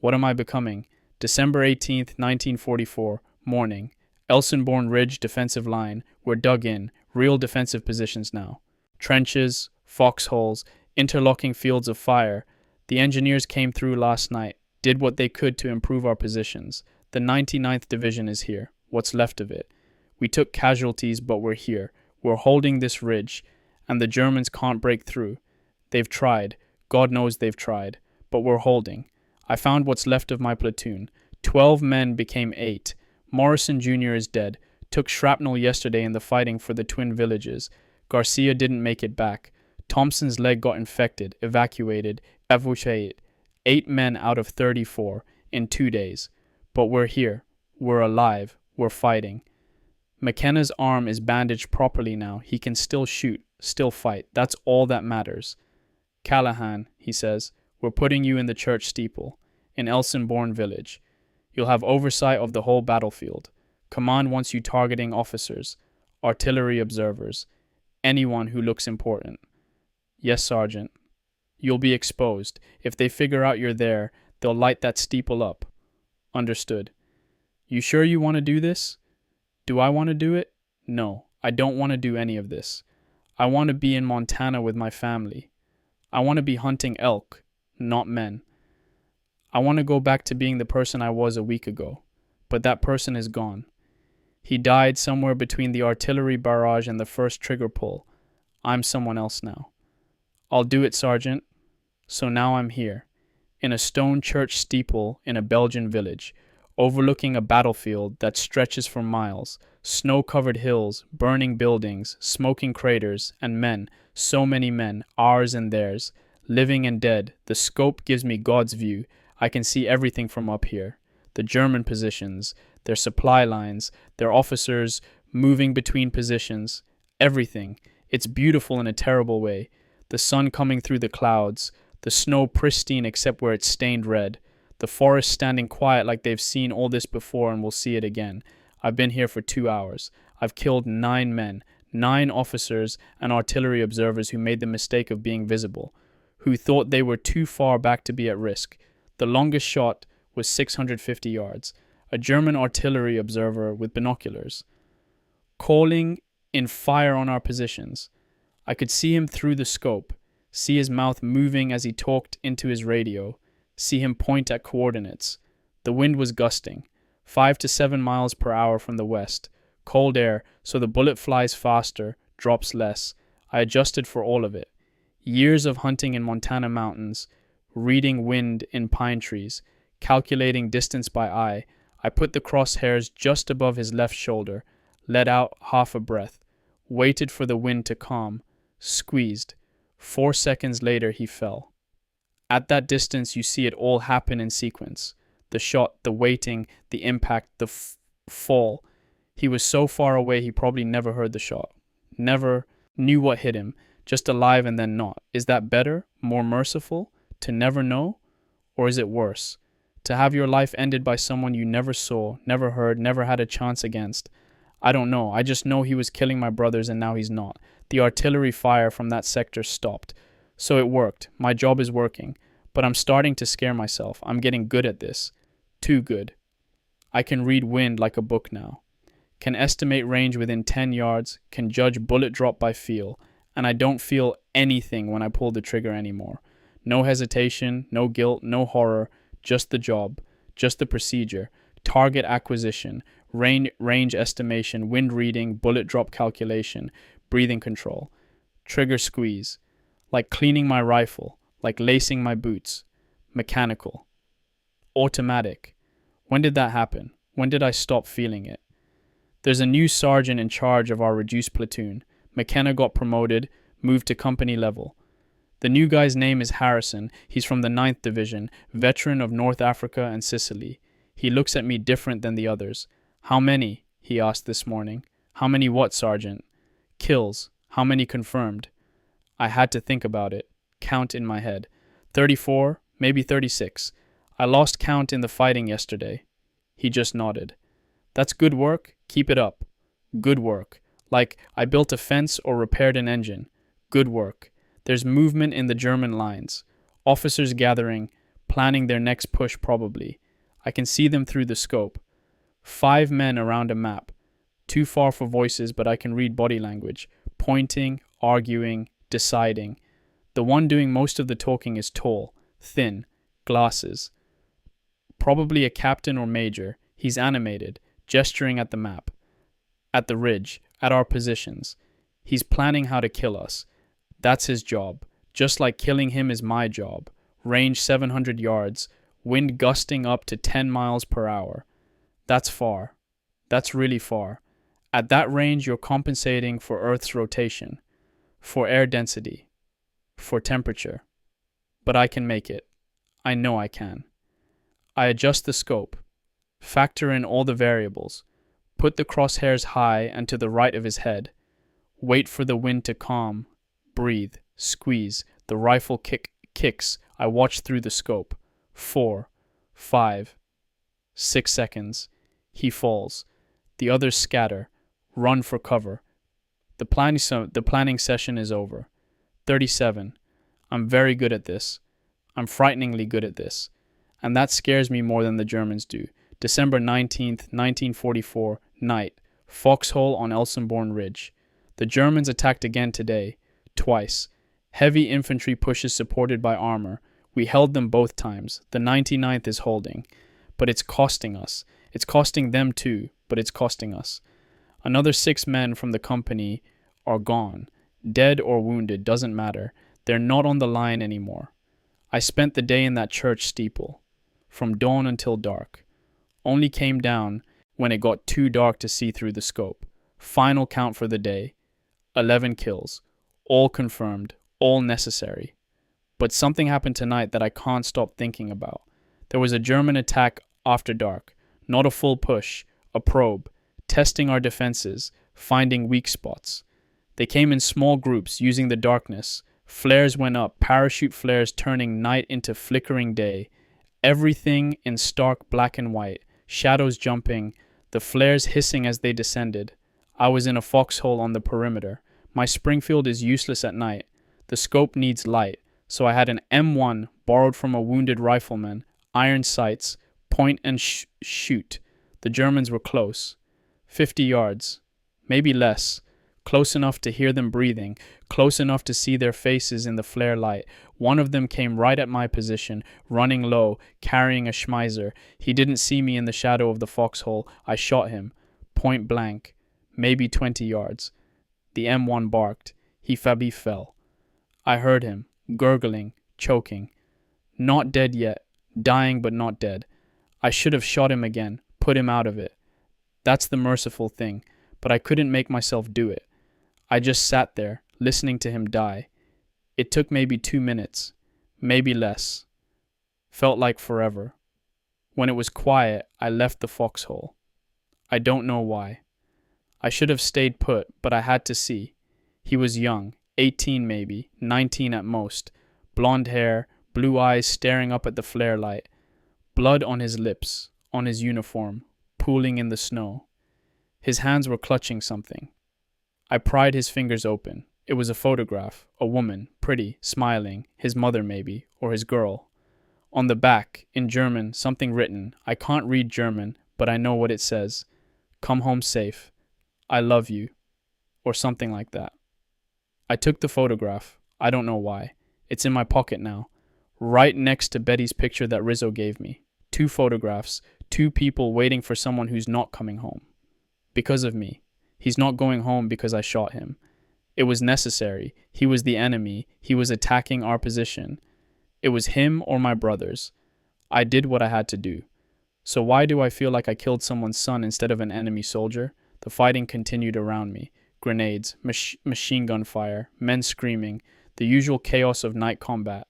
What am I becoming? December 18th, 1944, morning. Elsenborn Ridge defensive line. We're dug in. Real defensive positions now. Trenches, foxholes, interlocking fields of fire. The engineers came through last night, did what they could to improve our positions. The 99th Division is here, what's left of it. We took casualties, but we're here. We're holding this ridge, and the Germans can't break through. They've tried. God knows they've tried. But we're holding. I found what's left of my platoon. 12 men became 8. Morrison Jr. is dead. Took shrapnel yesterday in the fighting for the twin villages. Garcia didn't make it back. Thompson's leg got infected, evacuated. 8 men out of 34 in 2 days. But we're here. We're alive. We're fighting. McKenna's arm is bandaged properly now. He can still shoot, still fight. That's all that matters. Callahan, he says, we're putting you in the church steeple, in Elsenborn village. You'll have oversight of the whole battlefield. Command wants you targeting officers, artillery observers, anyone who looks important. Yes, Sergeant. You'll be exposed. If they figure out you're there, they'll light that steeple up. Understood. You sure you want to do this? Do I want to do it? No, I don't want to do any of this. I want to be in Montana with my family. I want to be hunting elk, not men. I want to go back to being the person I was a week ago, but that person is gone. He died somewhere between the artillery barrage and the first trigger pull. I'm someone else now. I'll do it, Sergeant. So now I'm here, in a stone church steeple in a Belgian village, overlooking a battlefield that stretches for miles, snow-covered hills, burning buildings, smoking craters, and men, so many men, ours and theirs, living and dead. The scope gives me God's view. I can see everything from up here. The German positions, their supply lines, their officers moving between positions, everything. It's beautiful in a terrible way. The sun coming through the clouds, the snow pristine except where it's stained red, the forest standing quiet like they've seen all this before and will see it again. I've been here for 2 hours. I've killed 9 men, 9 officers and artillery observers who made the mistake of being visible, who thought they were too far back to be at risk. The longest shot was 650 yards. A German artillery observer with binoculars, calling in fire on our positions. I could see him through the scope, see his mouth moving as he talked into his radio, see him point at coordinates. The wind was gusting, 5 to 7 miles per hour from the west. Cold air, so the bullet flies faster, drops less. I adjusted for all of it. Years of hunting in Montana mountains, reading wind in pine trees, calculating distance by eye. I put the crosshairs just above his left shoulder, let out half a breath, waited for the wind to calm, squeezed. 4 seconds later, he fell. At that distance, you see it all happen in sequence. The shot, the waiting, the impact, the fall. He was so far away he probably never heard the shot. Never knew what hit him. Just alive and then not. Is that better? More merciful? To never know? Or is it worse? To have your life ended by someone you never saw, never heard, never had a chance against? I don't know. I just know he was killing my brothers and now he's not. The artillery fire from that sector stopped. So it worked. My job is working. But I'm starting to scare myself. I'm getting good at this. Too good. I can read wind like a book now. Can estimate range within 10 yards. Can judge bullet drop by feel. And I don't feel anything when I pull the trigger anymore. No hesitation, no guilt, no horror. Just the job. Just the procedure. Target acquisition. Range estimation. Wind reading. Bullet drop calculation. Breathing control. Trigger squeeze. Like cleaning my rifle. Like lacing my boots. Mechanical. Automatic. When did that happen? When did I stop feeling it? There's a new sergeant in charge of our reduced platoon. McKenna got promoted, moved to company level. The new guy's name is Harrison. He's from the 9th Division, veteran of North Africa and Sicily. He looks at me different than the others. How many? He asked this morning. How many what, Sergeant? Kills. How many confirmed? I had to think about it. Count in my head. 34, maybe 36. I lost count in the fighting yesterday. He just nodded. That's good work. Keep it up. Good work. Like I built a fence or repaired an engine. Good work. There's movement in the German lines. Officers gathering, planning their next push probably. I can see them through the scope. 5 men around a map. Too far for voices, but I can read body language. Pointing, arguing, deciding. The one doing most of the talking is tall, thin, glasses. Probably a captain or major. He's animated, gesturing at the map. At the ridge, at our positions. He's planning how to kill us. That's his job. Just like killing him is my job. Range 700 yards. Wind gusting up to 10 miles per hour. That's far. That's really far. At that range, you're compensating for Earth's rotation. For air density. For temperature. But I can make it. I know I can. I adjust the scope. Factor in all the variables. Put the crosshairs high and to the right of his head. Wait for the wind to calm. Breathe. Squeeze. The rifle kicks. I watch through the scope. 4, 5, 6 seconds. He falls. The others scatter. Run for cover. The planning session is over. 37. I'm very good at this. I'm frighteningly good at this. And that scares me more than the Germans do. December 19th, 1944, night. Foxhole on Elsenborn Ridge. The Germans attacked again today. Twice. Heavy infantry pushes supported by armor. We held them both times. The 99th is holding. But it's costing us. It's costing them too, but it's costing us. Another 6 men from the company are gone. Dead or wounded, doesn't matter. They're not on the line anymore. I spent the day in that church steeple. From dawn until dark. Only came down when it got too dark to see through the scope. Final count for the day. 11 kills. All confirmed. All necessary. But something happened tonight that I can't stop thinking about. There was a German attack after dark. Not a full push. A probe. Testing our defenses. Finding weak spots. They came in small groups using the darkness. Flares went up. Parachute flares turning night into flickering day. Everything in stark black and white. Shadows jumping. The flares hissing as they descended. I was in a foxhole on the perimeter. My Springfield is useless at night. The scope needs light. So I had an M1 borrowed from a wounded rifleman. Iron sights. Point and shoot. The Germans were close. 50 yards. Maybe less. Close enough to hear them breathing. Close enough to see their faces in the flare light. One of them came right at my position, running low, carrying a Schmeiser. He didn't see me in the shadow of the foxhole. I shot him. Point blank. Maybe 20 yards. The M1 barked. He fell. I heard him, gurgling, choking. Not dead yet. Dying but not dead. I should have shot him again, put him out of it. That's the merciful thing, but I couldn't make myself do it. I just sat there, listening to him die. It took maybe 2 minutes, maybe less. Felt like forever. When it was quiet, I left the foxhole. I don't know why. I should have stayed put, but I had to see. He was young, 18 maybe, 19 at most. Blonde hair, blue eyes staring up at the flare light. Blood on his lips, on his uniform, pooling in the snow. His hands were clutching something. I pried his fingers open. It was a photograph, a woman, pretty, smiling, his mother maybe, or his girl. On the back, in German, something written. I can't read German, but I know what it says. Come home safe. I love you. Or something like that. I took the photograph. I don't know why. It's in my pocket now. Right next to Betty's picture that Rizzo gave me. 2 photographs, 2 people waiting for someone who's not coming home. Because of me. He's not going home because I shot him. It was necessary. He was the enemy. He was attacking our position. It was him or my brothers. I did what I had to do. So why do I feel like I killed someone's son instead of an enemy soldier? The fighting continued around me. Grenades, machine gun fire, men screaming, the usual chaos of night combat.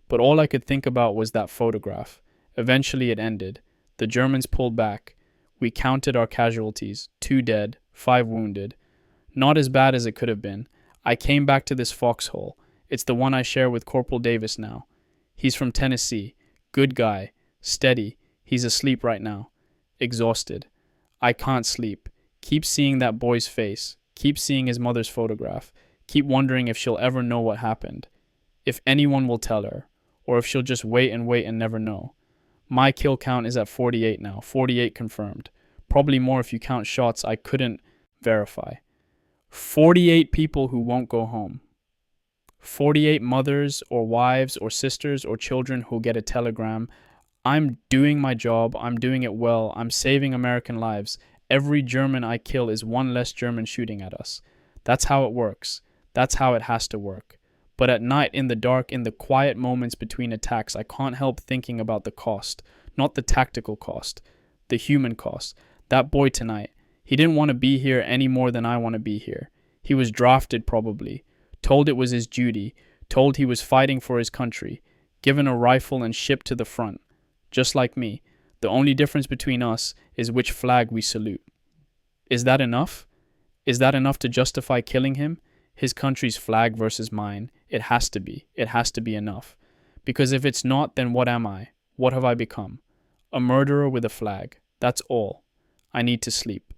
But all I could think about was that photograph. Eventually it ended. The Germans pulled back. We counted our casualties, 2 dead, 5 wounded. Not as bad as it could have been. I came back to this foxhole. It's the one I share with Corporal Davis now. He's from Tennessee. Good guy. Steady. He's asleep right now. Exhausted. I can't sleep. Keep seeing that boy's face. Keep seeing his mother's photograph. Keep wondering if she'll ever know what happened. If anyone will tell her. Or if she'll just wait and never know. My kill count is at 48 now. 48 confirmed. Probably more if you count shots I couldn't verify. 48 people who won't go home. 48 mothers or wives or sisters or children who'll get a telegram. I'm doing my job. I'm doing it well. I'm saving American lives. Every German I kill is one less German shooting at us. That's how it works. That's how it has to work. But at night, in the dark, in the quiet moments between attacks, I can't help thinking about the cost. Not the tactical cost. The human cost. That boy tonight. He didn't want to be here any more than I want to be here. He was drafted probably. Told it was his duty. Told he was fighting for his country. Given a rifle and shipped to the front. Just like me. The only difference between us is which flag we salute. Is that enough? Is that enough to justify killing him? His country's flag versus mine. It has to be. It has to be enough. Because if it's not, then what am I? What have I become? A murderer with a flag. That's all. I need to sleep.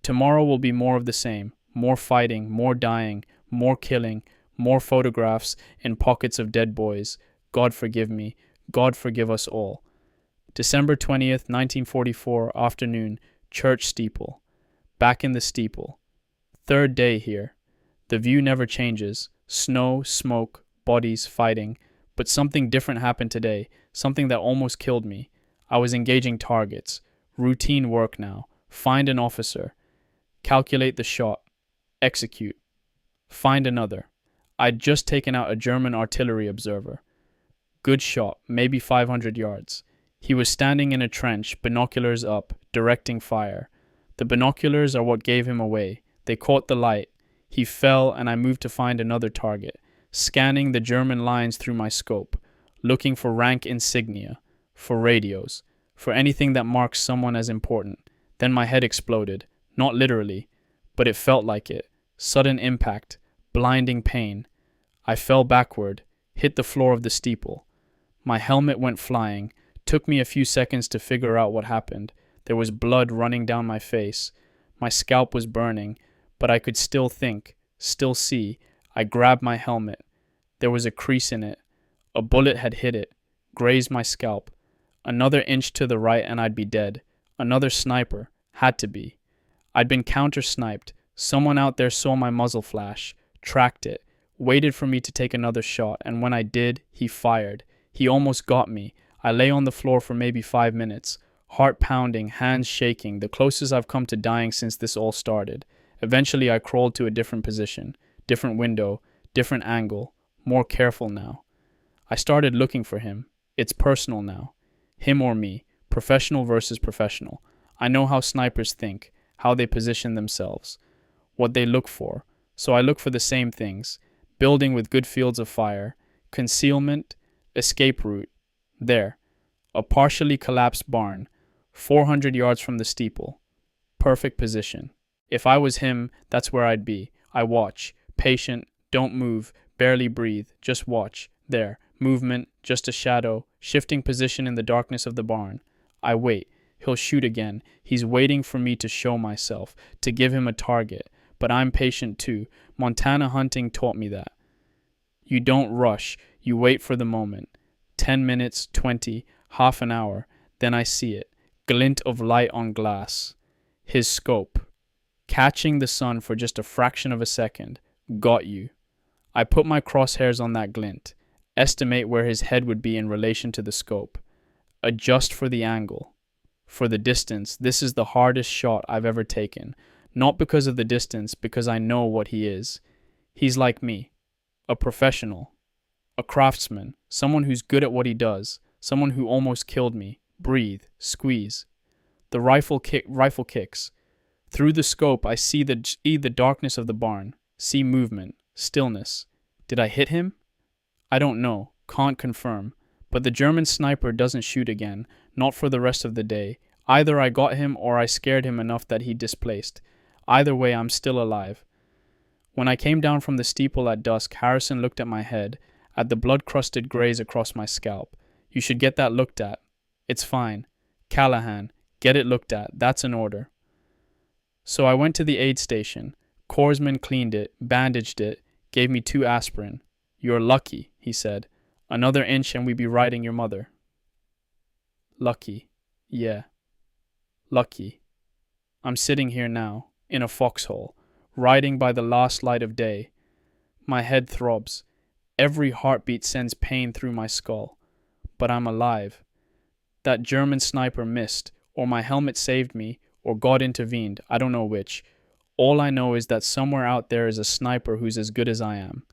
Tomorrow will be more of the same. More fighting, more dying, more killing, more photographs in pockets of dead boys. God forgive me. God forgive us all. December 20th, 1944, afternoon, church steeple. Back in the steeple. 3rd day here. The view never changes. Snow, smoke, bodies, fighting. But something different happened today. Something that almost killed me. I was engaging targets. Routine work now. Find an officer. Calculate the shot. Execute. Find another. I'd just taken out a German artillery observer. Good shot, maybe 500 yards. He was standing in a trench, binoculars up, directing fire. The binoculars are what gave him away. They caught the light. He fell, and I moved to find another target, scanning the German lines through my scope, looking for rank insignia, for radios, for anything that marks someone as important. Then my head exploded, not literally, but it felt like it. Sudden impact, blinding pain. I fell backward, hit the floor of the steeple. My helmet went flying. Took me a few seconds to figure out what happened. There was blood running down my face. My scalp was burning, but I could still think, still see. I grabbed my helmet. There was a crease in it. A bullet had hit it, grazed my scalp. Another inch to the right and I'd be dead. Another sniper. Had to be. I'd been counter-sniped. Someone out there saw my muzzle flash, tracked it, waited for me to take another shot, and when I did, he fired. He almost got me. I lay on the floor for maybe 5 minutes, heart pounding, hands shaking, the closest I've come to dying since this all started. Eventually I crawled to a different position, different window, different angle, more careful now. I started looking for him. It's personal now. Him or me, professional versus professional. I know how snipers think, how they position themselves, what they look for. So I look for the same things. building with good fields of fire, concealment, escape route. There, a partially collapsed barn, 400 yards from the steeple. Perfect position. If I was him, that's where I'd be. I watch, patient, don't move, barely breathe, just watch. There, movement, just a shadow, shifting position in the darkness of the barn. I wait. He'll shoot again. He's waiting for me to show myself, to give him a target. But I'm patient too. Montana hunting taught me that. You don't rush. You wait for the moment. 10 minutes, 20, half an hour. Then I see it. Glint of light on glass. His scope. Catching the sun for just a fraction of a second. Got you. I put my crosshairs on that glint. Estimate where his head would be in relation to the scope. Adjust for the angle. For the distance, this is the hardest shot I've ever taken. Not because of the distance, because I know what he is. He's like me. A professional. A craftsman. Someone who's good at what he does. Someone who almost killed me. Breathe. Squeeze. The rifle kicks. Through the scope, I see the darkness of the barn. See movement. Stillness. Did I hit him? I don't know. Can't confirm. But the German sniper doesn't shoot again. Not for the rest of the day. Either I got him or I scared him enough that he displaced. Either way, I'm still alive. When I came down from the steeple at dusk, Harrison looked at my head, at the blood-crusted graze across my scalp. You should get that looked at. It's fine. Callahan, get it looked at. That's an order. So I went to the aid station. Corpsman cleaned it, bandaged it, gave me 2 aspirin. You're lucky, he said. Another inch and we'd be riding your mother. Lucky. Yeah. Lucky. I'm sitting here now, in a foxhole, riding by the last light of day. My head throbs. Every heartbeat sends pain through my skull. But I'm alive. That German sniper missed, or my helmet saved me, or God intervened, I don't know which. All I know is that somewhere out there is a sniper who's as good as I am.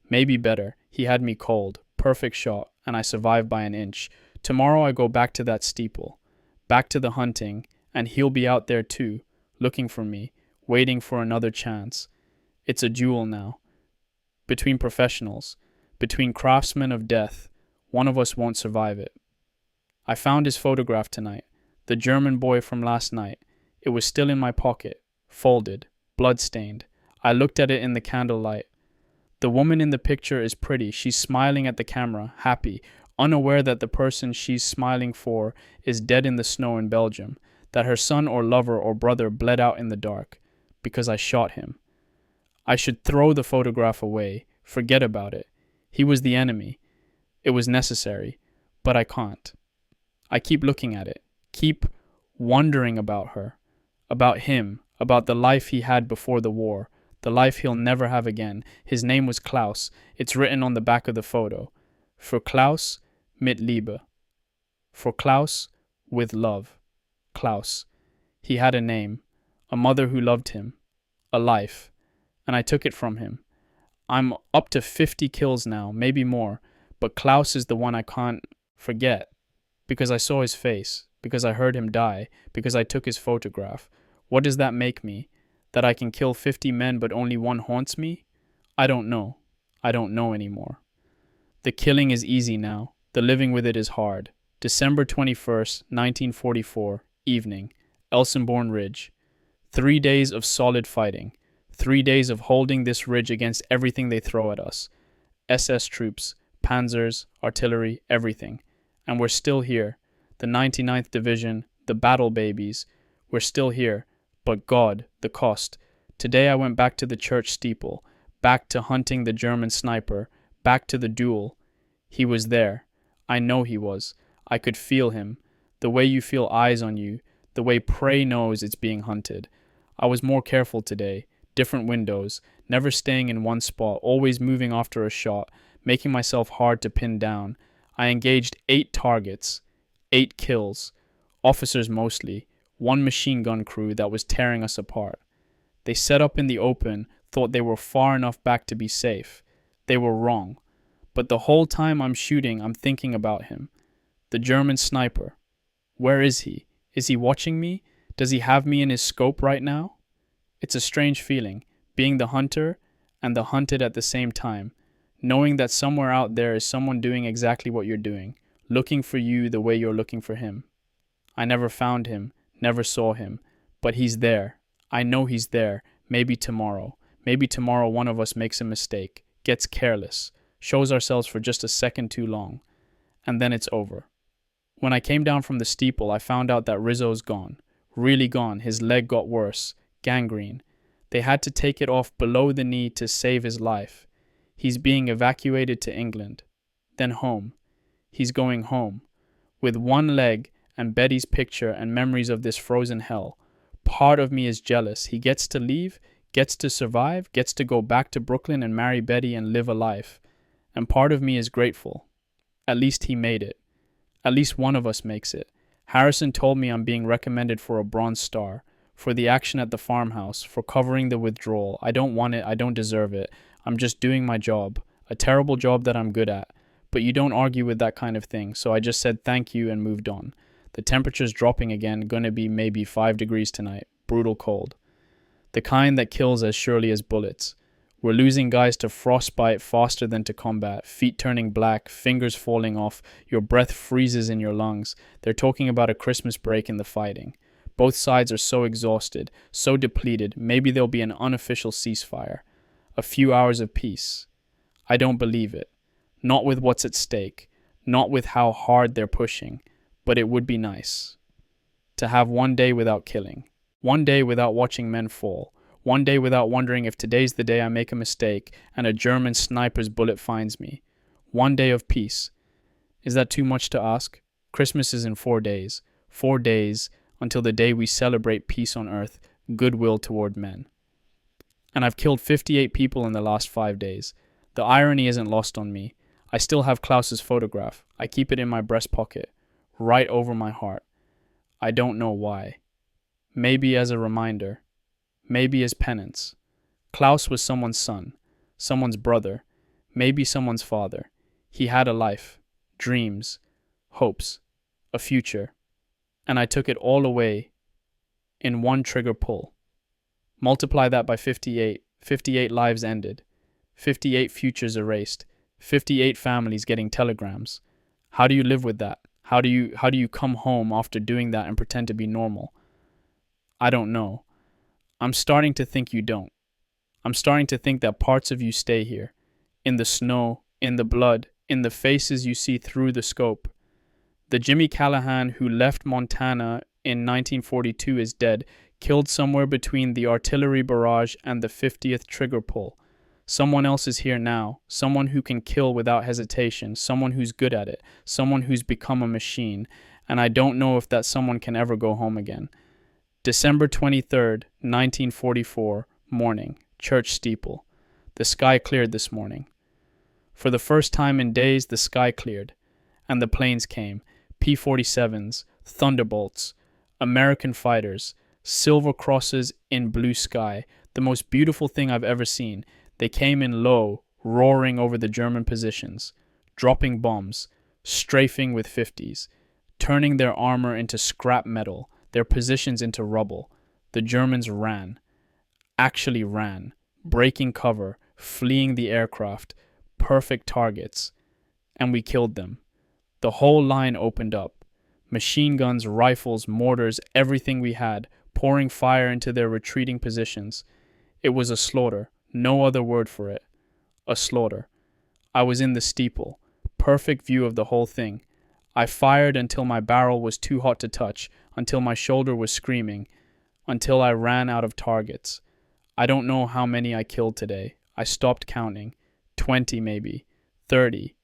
Maybe better. He had me cold. Perfect shot, and I survived by an inch. Tomorrow I go back to that steeple. Back to the hunting, and he'll be out there too, looking for me, waiting for another chance. It's a duel now. Between professionals. Between craftsmen of death. One of us won't survive it. I found his photograph tonight. The German boy from last night. It was still in my pocket. Folded. Blood-stained. I looked at it in the candlelight. The woman in the picture is pretty. She's smiling at the camera, happy, unaware that the person she's smiling for is dead in the snow in Belgium, that her son or lover or brother bled out in the dark, because I shot him. I should throw the photograph away, forget about it. He was the enemy. It was necessary, but I can't. I keep looking at it, keep wondering about her, about him, about the life he had before the war, the life he'll never have again. His name was Klaus. It's written on the back of the photo. For Klaus, mit Liebe. For Klaus, with love. Klaus. He had a name, a mother who loved him, a life, and I took it from him. I'm up to 50 kills now, maybe more, but Klaus is the one I can't forget, because I saw his face, because I heard him die, because I took his photograph. What does that make me? That I can kill 50 men but only one haunts me? I don't know. I don't know anymore. The killing is easy now. The living with it is hard. December 21st, 1944, evening, Elsenborn Ridge. 3 days of solid fighting. 3 days of holding this ridge against everything they throw at us. SS troops, panzers, artillery, everything. And we're still here. The 99th Division, the battle babies. We're still here. But God, the cost. Today I went back to the church steeple, back to hunting the German sniper, back to the duel. He was there. I know he was. I could feel him. The way you feel eyes on you, the way prey knows it's being hunted. I was more careful today. Different windows, never staying in one spot, always moving after a shot, making myself hard to pin down. I engaged 8 targets, 8 kills, officers mostly. 1 machine gun crew that was tearing us apart. They set up in the open, thought they were far enough back to be safe. They were wrong. But the whole time I'm shooting, I'm thinking about him. The German sniper. Where is he? Is he watching me? Does he have me in his scope right now? It's a strange feeling, being the hunter and the hunted at the same time. knowing that somewhere out there is someone doing exactly what you're doing, looking for you the way you're looking for him. I never found him, never saw him, but he's there. I know he's there. Maybe tomorrow. Maybe tomorrow one of us makes a mistake, gets careless, shows ourselves for just a second too long, and then it's over. When I came down from the steeple, I found out that Rizzo's gone. Really gone. His leg got worse. Gangrene. They had to take it off below the knee to save his life. He's being evacuated to England. Then home. He's going home. With one leg and Betty's picture and memories of this frozen hell. Part of me is jealous. He gets to leave, gets to survive, gets to go back to Brooklyn and marry Betty and live a life. And part of me is grateful. At least he made it. At least one of us makes it. Harrison told me I'm being recommended for a Bronze Star, for the action at the farmhouse, for covering the withdrawal. I don't want it, I don't deserve it. I'm just doing my job, a terrible job that I'm good at. But you don't argue with that kind of thing, so I just said thank you and moved on. The temperature's dropping again, gonna be maybe 5 degrees tonight. Brutal cold. The kind that kills as surely as bullets. We're losing guys to frostbite faster than to combat, feet turning black, fingers falling off, your breath freezes in your lungs. They're talking about a Christmas break in the fighting. Both sides are so exhausted, so depleted, maybe there'll be an unofficial ceasefire. A few hours of peace. I don't believe it. Not with what's at stake, not with how hard they're pushing, but it would be nice. To have one day without killing. One day without watching men fall. One day without wondering if today's the day I make a mistake and a German sniper's bullet finds me. One day of peace. Is that too much to ask? Christmas is in 4 days. 4 days until the day we celebrate peace on earth, goodwill toward men. And I've killed 58 people in the last 5 days. The irony isn't lost on me. I still have Klaus's photograph. I keep it in my breast pocket, right over my heart. I don't know why. Maybe as a reminder. Maybe as penance. Klaus was someone's son, someone's brother, maybe someone's father. He had a life, dreams, hopes, a future. And I took it all away in one trigger pull. Multiply that by 58. 58 lives ended. 58 futures erased. 58 families getting telegrams. How do you live with that? How do you come home after doing that and pretend to be normal? I don't know. I'm starting to think you don't. I'm starting to think that parts of you stay here. In the snow, in the blood, in the faces you see through the scope. The Jimmy Callahan who left Montana in 1942 is dead, killed somewhere between the artillery barrage and the 50th trigger pull. Someone else is here now, someone who can kill without hesitation, someone who's good at it, someone who's become a machine, and I don't know if that someone can ever go home again. December 23rd, 1944, morning, church steeple. The sky cleared this morning. For the first time in days, the sky cleared, and the planes came, P-47s, Thunderbolts, American fighters, silver crosses in blue sky, the most beautiful thing I've ever seen. They came in low, roaring over the German positions, dropping bombs, strafing with 50s, turning their armor into scrap metal, their positions into rubble. The Germans ran, actually ran, breaking cover, fleeing the aircraft, perfect targets, and we killed them. The whole line opened up. Machine guns, rifles, mortars, everything we had, pouring fire into their retreating positions. It was a slaughter, no other word for it. A slaughter. I was in the steeple, perfect view of the whole thing. I fired until my barrel was too hot to touch, until my shoulder was screaming, until I ran out of targets. I don't know how many I killed today. I stopped counting. 20 maybe. 30.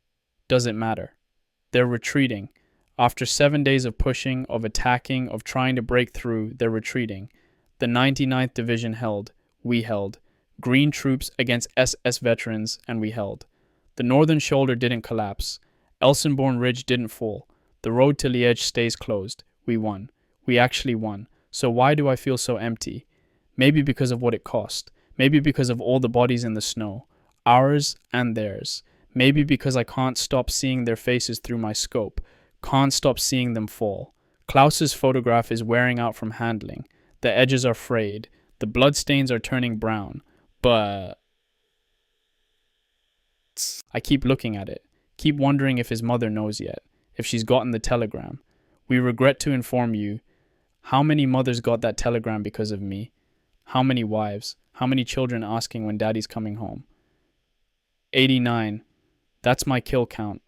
Doesn't matter. They're retreating. After 7 days of pushing, of attacking, of trying to break through, they're retreating. The 99th Division held. We held. Green troops against SS veterans, and we held. The northern shoulder didn't collapse. Elsenborn Ridge didn't fall. The road to Liège stays closed. We won. We actually won. So why do I feel so empty? Maybe because of what it cost. Maybe because of all the bodies in the snow. Ours and theirs. Maybe because I can't stop seeing their faces through my scope. Can't stop seeing them fall. Klaus's photograph is wearing out from handling. The edges are frayed. The bloodstains are turning brown. But I keep looking at it, keep wondering if his mother knows yet, if she's gotten the telegram. We regret to inform you, how many mothers got that telegram because of me? How many wives? How many children asking when daddy's coming home? 89. That's my kill count.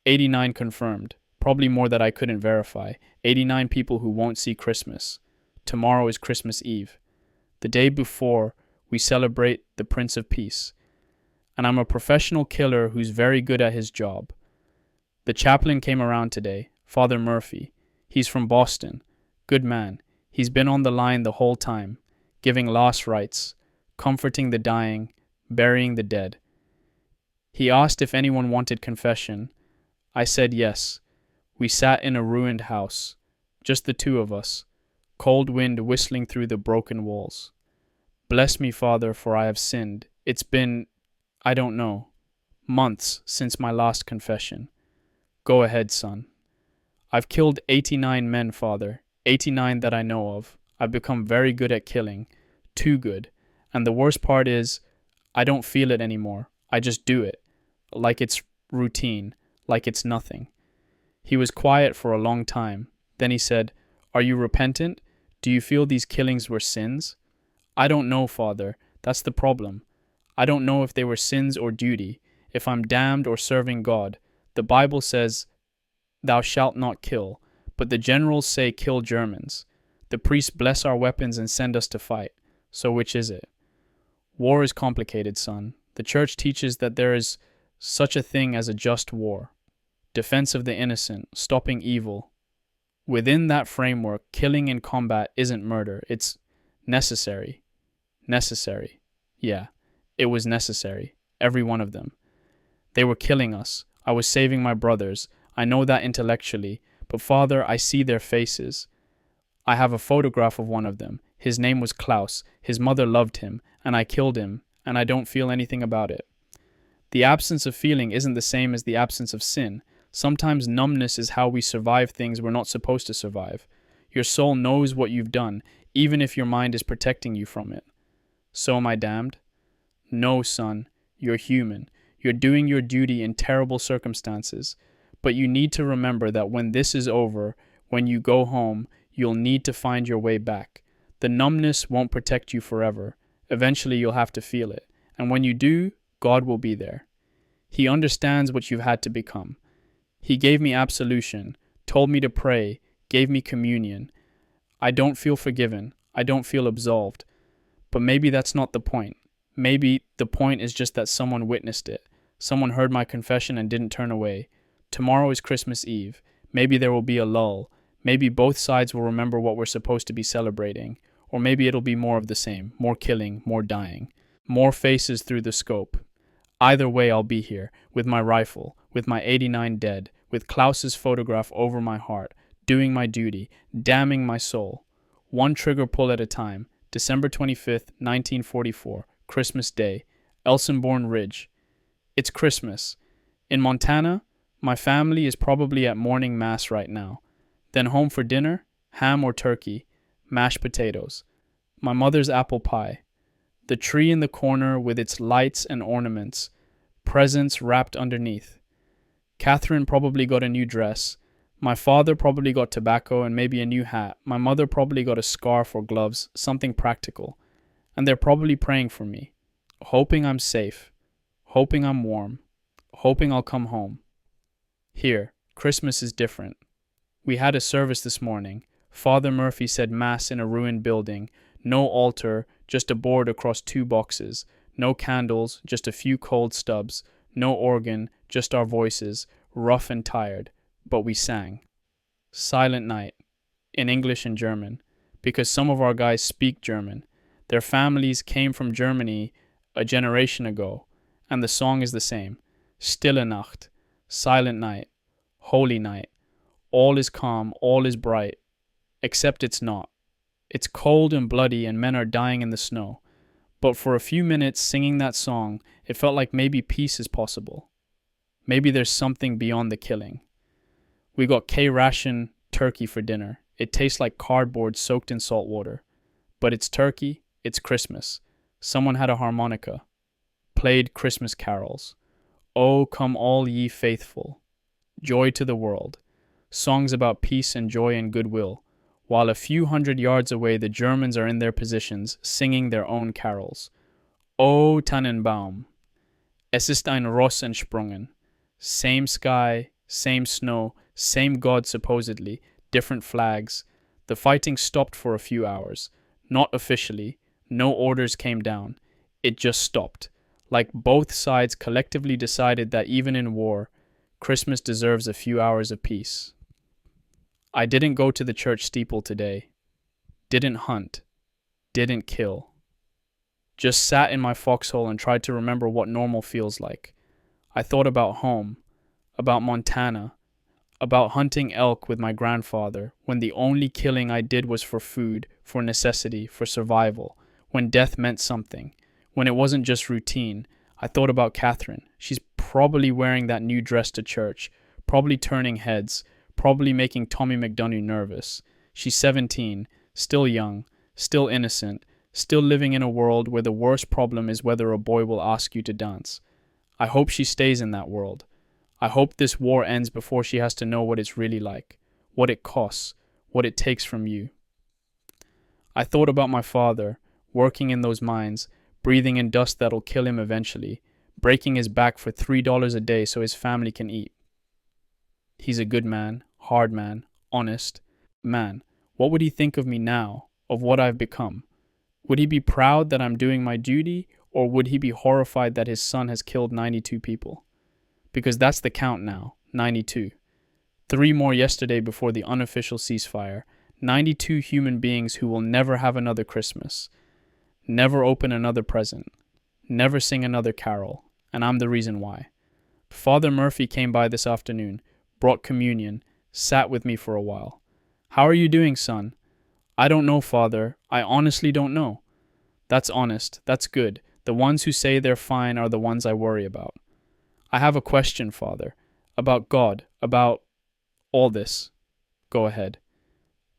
89 confirmed. Probably more that I couldn't verify. 89 people who won't see Christmas. Tomorrow is Christmas Eve. The day before, we celebrate the Prince of Peace. And I'm a professional killer who's very good at his job. The chaplain came around today, Father Murphy. He's from Boston. Good man. He's been on the line the whole time, giving last rites, comforting the dying, burying the dead. He asked if anyone wanted confession. I said yes. We sat in a ruined house, just the two of us, cold wind whistling through the broken walls. Bless me, Father, for I have sinned. It's been, I don't know, months since my last confession. Go ahead, son. I've killed 89 men, Father, 89 that I know of. I've become very good at killing, too good. And the worst part is, I don't feel it anymore. I just do it, like it's routine, like it's nothing. He was quiet for a long time. Then he said, Are you repentant? Do you feel these killings were sins? I don't know, Father. That's the problem. I don't know if they were sins or duty, if I'm damned or serving God. The Bible says, Thou shalt not kill, but the generals say kill Germans. The priests bless our weapons and send us to fight. So which is it? War is complicated, son. The church teaches that there is such a thing as a just war. Defense of the innocent, stopping evil. Within that framework, killing in combat isn't murder. It's necessary. Necessary. Yeah, it was necessary. Every one of them. They were killing us. I was saving my brothers. I know that intellectually. But Father, I see their faces. I have a photograph of one of them. His name was Klaus. His mother loved him, and I killed him, and I don't feel anything about it. The absence of feeling isn't the same as the absence of sin. Sometimes numbness is how we survive things we're not supposed to survive. Your soul knows what you've done, even if your mind is protecting you from it. So am I damned? No, son. You're human. You're doing your duty in terrible circumstances. But you need to remember that when this is over, when you go home, you'll need to find your way back. The numbness won't protect you forever. Eventually you'll have to feel it. And when you do, God will be there. He understands what you've had to become. He gave me absolution, told me to pray, gave me communion. I don't feel forgiven. I don't feel absolved. But maybe that's not the point. Maybe the point is just that someone witnessed it. Someone heard my confession and didn't turn away. Tomorrow is Christmas Eve. Maybe there will be a lull. Maybe both sides will remember what we're supposed to be celebrating. Or maybe it'll be more of the same. More killing, more dying. More faces through the scope. Either way, I'll be here, with my rifle, with my 89 dead, with Klaus's photograph over my heart, doing my duty, damning my soul. One trigger pull at a time. December 25th, 1944, Christmas Day, Elsonbourne Ridge. It's Christmas. In Montana, my family is probably at morning mass right now. Then home for dinner, ham or turkey, mashed potatoes. My mother's apple pie. The tree in the corner with its lights and ornaments, presents wrapped underneath. Catherine probably got a new dress. My father probably got tobacco and maybe a new hat. My mother probably got a scarf or gloves, something practical. And they're probably praying for me, hoping I'm safe, hoping I'm warm, hoping I'll come home. Here, Christmas is different. We had a service this morning. Father Murphy said Mass in a ruined building. No altar, just a board across 2 boxes. No candles, just a few cold stubs. No organ, just our voices, rough and tired. But we sang. Silent Night, in English and German, because some of our guys speak German. Their families came from Germany a generation ago, and the song is the same. Stille Nacht, Silent Night, Holy Night. All is calm, all is bright, except it's not. It's cold and bloody and men are dying in the snow. But for a few minutes singing that song, it felt like maybe peace is possible. Maybe there's something beyond the killing. We got K-ration turkey for dinner. It tastes like cardboard soaked in salt water. But it's turkey, it's Christmas. Someone had a harmonica, played Christmas carols. Oh, come all ye faithful. Joy to the world. Songs about peace and joy and goodwill, while a few hundred yards away the Germans are in their positions, singing their own carols. O Tannenbaum. Es ist ein Ross entsprungen. Same sky, same snow, same God supposedly, different flags. The fighting stopped for a few hours. Not officially. No orders came down. It just stopped. Like both sides collectively decided that even in war, Christmas deserves a few hours of peace. I didn't go to the church steeple today. Didn't hunt. Didn't kill. Just sat in my foxhole and tried to remember what normal feels like. I thought about home, about Montana, about hunting elk with my grandfather when the only killing I did was for food, for necessity, for survival, when death meant something, when it wasn't just routine. I thought about Catherine. She's probably wearing that new dress to church, probably turning heads, probably making Tommy McDonough nervous. She's 17, still young, still innocent, still living in a world where the worst problem is whether a boy will ask you to dance. I hope she stays in that world. I hope this war ends before she has to know what it's really like, what it costs, what it takes from you. I thought about my father, working in those mines, breathing in dust that'll kill him eventually, breaking his back for $3 a day so his family can eat. He's a good man, hard man, honest man. What would he think of me now, of what I've become? Would he be proud that I'm doing my duty, or would he be horrified that his son has killed 92 people? Because that's the count now, 92. 3 more yesterday before the unofficial ceasefire. 92 human beings who will never have another Christmas, never open another present, never sing another carol, and I'm the reason why. Father Murphy came by this afternoon, brought communion, sat with me for a while. How are you doing, son? I don't know, Father. I honestly don't know. That's honest. That's good. The ones who say they're fine are the ones I worry about. I have a question, Father. About God. About all this. Go ahead.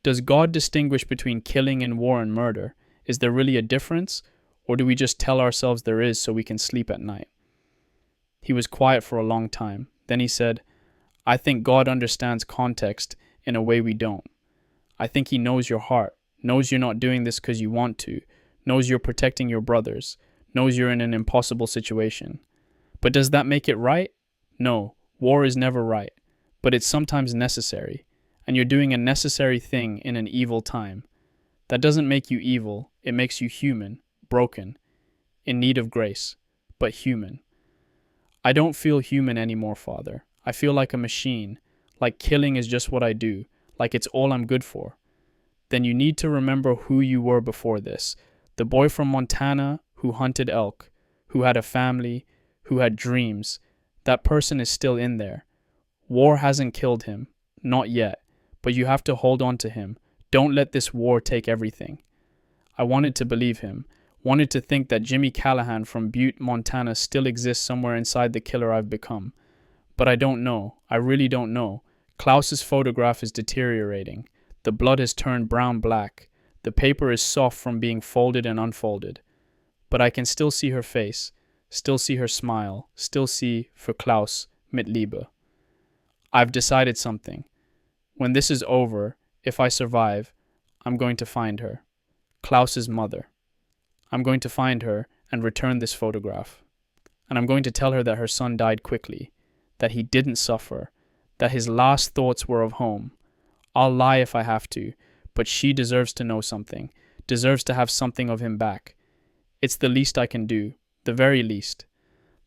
Does God distinguish between killing in war and murder? Is there really a difference? Or do we just tell ourselves there is so we can sleep at night? He was quiet for a long time. Then he said, I think God understands context in a way we don't. I think he knows your heart, knows you're not doing this because you want to, knows you're protecting your brothers, knows you're in an impossible situation. But does that make it right? No, war is never right, but it's sometimes necessary, and you're doing a necessary thing in an evil time. That doesn't make you evil, it makes you human, broken, in need of grace, but human. I don't feel human anymore, Father. I feel like a machine, like killing is just what I do, like it's all I'm good for. Then you need to remember who you were before this. The boy from Montana who hunted elk, who had a family, who had dreams. That person is still in there. War hasn't killed him. Not yet. But you have to hold on to him. Don't let this war take everything. I wanted to believe him. Wanted to think that Jimmy Callahan from Butte, Montana still exists somewhere inside the killer I've become. But I don't know. I really don't know. Klaus's photograph is deteriorating. The blood has turned brown-black. The paper is soft from being folded and unfolded. But I can still see her face, still see her smile, still see, für Klaus, mit Liebe. I've decided something. When this is over, if I survive, I'm going to find her. Klaus's mother. I'm going to find her and return this photograph. And I'm going to tell her that her son died quickly, that he didn't suffer, that his last thoughts were of home. I'll lie if I have to, but she deserves to know something, deserves to have something of him back. It's the least I can do, the very least.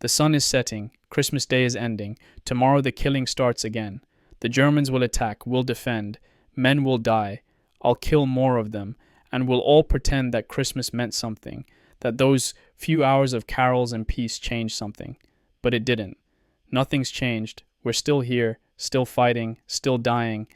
The sun is setting, Christmas Day is ending, tomorrow the killing starts again. The Germans will attack, will defend, men will die. I'll kill more of them, and we'll all pretend that Christmas meant something, that those few hours of carols and peace changed something. But it didn't. Nothing's changed. We're still here, still fighting, still dying.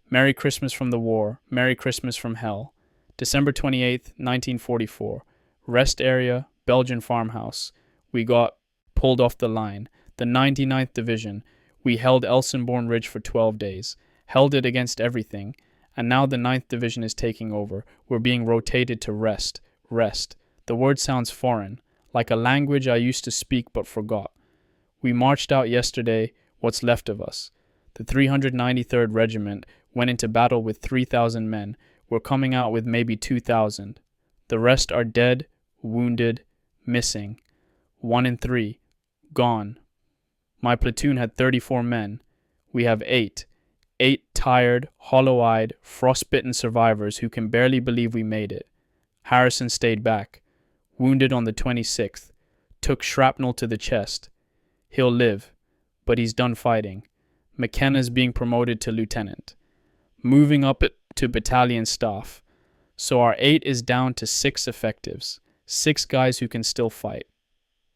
Merry Christmas from the war, Merry Christmas from hell. December 28th, 1944. Rest area, Belgian farmhouse. We got pulled off the line. The 99th Division. We held Elsenborn Ridge for 12 days. Held it against everything. And now the 9th Division is taking over. We're being rotated to rest. Rest. The word sounds foreign, like a language I used to speak but forgot. We marched out yesterday, what's left of us. The 393rd Regiment went into battle with 3,000 men. We're coming out with maybe 2,000. The rest are dead, wounded, missing. 1 in 3. Gone. My platoon had 34 men. We have 8. 8 tired, hollow-eyed, frostbitten survivors who can barely believe we made it. Harrison stayed back. Wounded on the 26th. Took shrapnel to the chest. He'll live, but he's done fighting. McKenna's being promoted to lieutenant. Moving up to battalion staff. So our 8 is down to 6 effectives. 6 guys who can still fight.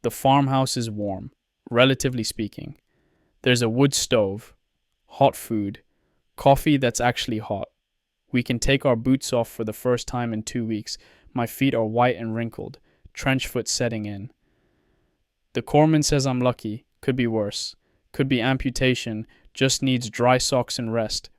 The farmhouse is warm, relatively speaking. There's a wood stove, hot food, coffee that's actually hot. We can take our boots off for the first time in 2 weeks. My feet are white and wrinkled, trench foot setting in. The corpsman says I'm lucky, could be worse. Could be amputation, just needs dry socks and rest.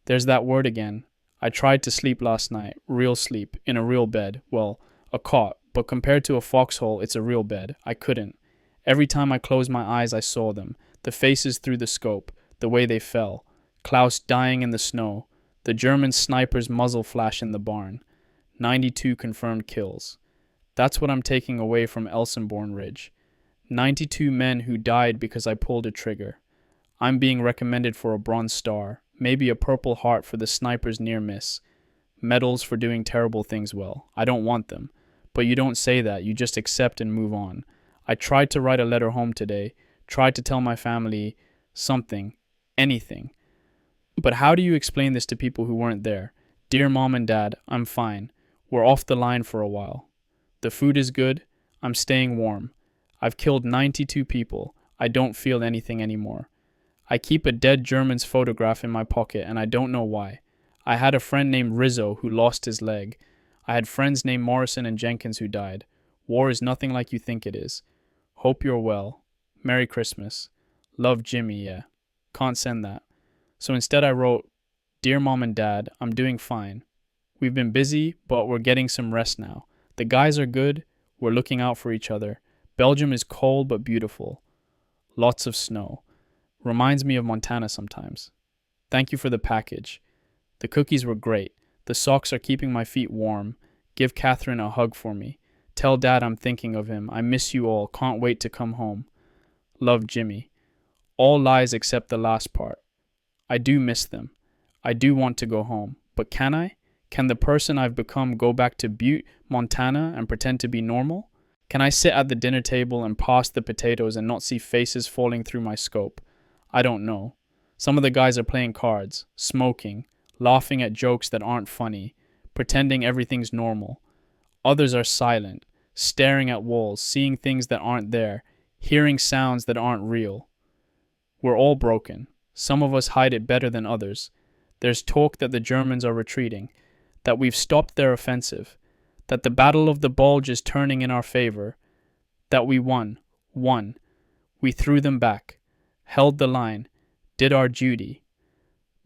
There's that word again. I tried to sleep last night, real sleep, in a real bed. Well, a cot, but compared to a foxhole, it's a real bed. I couldn't. Every time I closed my eyes, I saw them. The faces through the scope, the way they fell. Klaus dying in the snow. The German sniper's muzzle flash in the barn. 92 confirmed kills. That's what I'm taking away from Elsenborn Ridge. 92 men who died because I pulled a trigger. I'm being recommended for a Bronze Star, maybe a Purple Heart for the sniper's near miss. Medals for doing terrible things well. I don't want them. But you don't say that, you just accept and move on. I tried to write a letter home today, tried to tell my family something, anything. But how do you explain this to people who weren't there? Dear Mom and Dad, I'm fine. We're off the line for a while. The food is good. I'm staying warm. I've killed 92 people. I don't feel anything anymore. I keep a dead German's photograph in my pocket and I don't know why. I had a friend named Rizzo who lost his leg. I had friends named Morrison and Jenkins who died. War is nothing like you think it is. Hope you're well. Merry Christmas. Love, Jimmy, yeah. Can't send that. So instead I wrote, Dear Mom and Dad, I'm doing fine. We've been busy, but we're getting some rest now. The guys are good. We're looking out for each other. Belgium is cold but beautiful. Lots of snow. Reminds me of Montana sometimes. Thank you for the package. The cookies were great. The socks are keeping my feet warm. Give Catherine a hug for me. Tell Dad I'm thinking of him. I miss you all. Can't wait to come home. Love, Jimmy. All lies except the last part. I do miss them. I do want to go home. But can I? Can the person I've become go back to Butte, Montana and pretend to be normal? Can I sit at the dinner table and pass the potatoes and not see faces falling through my scope? I don't know. Some of the guys are playing cards, smoking, laughing at jokes that aren't funny, pretending everything's normal. Others are silent, staring at walls, seeing things that aren't there, hearing sounds that aren't real. We're all broken. Some of us hide it better than others. There's talk that the Germans are retreating, that we've stopped their offensive, that the Battle of the Bulge is turning in our favor, that we won. We threw them back, held the line, did our duty.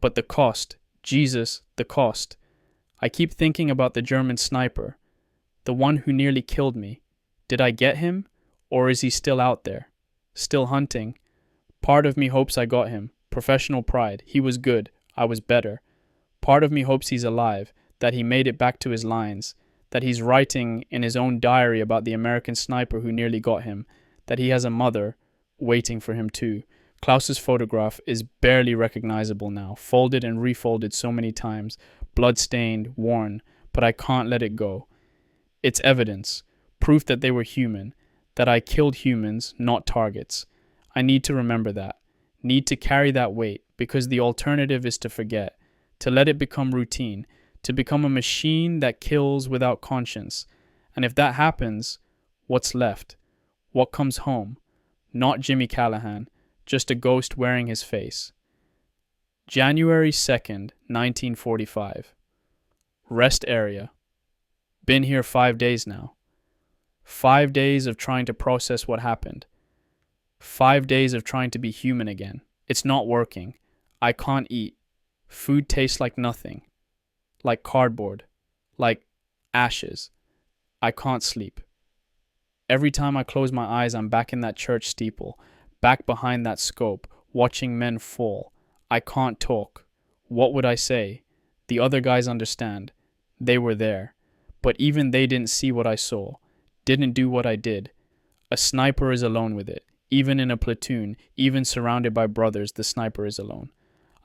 But the cost, Jesus, the cost. I keep thinking about the German sniper, the one who nearly killed me. Did I get him, or is he still out there, still hunting? Part of me hopes I got him. Professional pride. He was good. I was better. Part of me hopes he's alive, that he made it back to his lines, that he's writing in his own diary about the American sniper who nearly got him, that he has a mother waiting for him too. Klaus's photograph is barely recognizable now, folded and refolded so many times, blood-stained, worn, but I can't let it go. It's evidence, proof that they were human, that I killed humans, not targets. I need to remember that, need to carry that weight, because the alternative is to forget, to let it become routine, to become a machine that kills without conscience. And if that happens, what's left? What comes home? Not Jimmy Callahan, just a ghost wearing his face. January 2nd, 1945. Rest area. Been here 5 days now. 5 days of trying to process what happened. 5 days of trying to be human again. It's not working. I can't eat. Food tastes like nothing. Like cardboard. Like ashes. I can't sleep. Every time I close my eyes, I'm back in that church steeple, back behind that scope, watching men fall. I can't talk. What would I say? The other guys understand. They were there. But even they didn't see what I saw, didn't do what I did. A sniper is alone with it. Even in a platoon, even surrounded by brothers, the sniper is alone.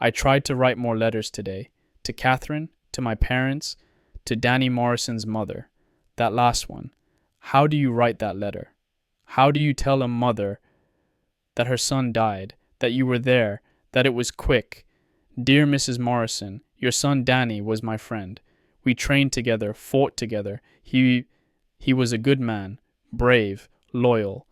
I tried to write more letters today. To Catherine, to my parents, to Danny Morrison's mother. That last one. How do you write that letter? How do you tell a mother that her son died, that you were there, that it was quick? Dear Mrs. Morrison, your son Danny was my friend. We trained together, fought together. He was a good man, brave, loyal.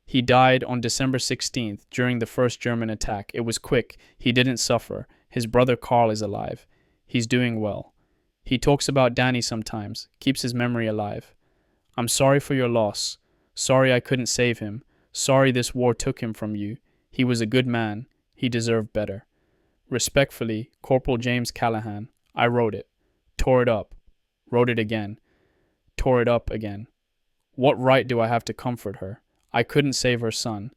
He died on December 16th during the first German attack. It was quick. He didn't suffer. His brother Carl is alive. He's doing well. He talks about Danny sometimes, keeps his memory alive. I'm sorry for your loss. Sorry I couldn't save him. Sorry this war took him from you. He was a good man. He deserved better. Respectfully, Corporal James Callahan. I wrote it. Tore it up. Wrote it again. Tore it up again. What right do I have to comfort her? I couldn't save her son.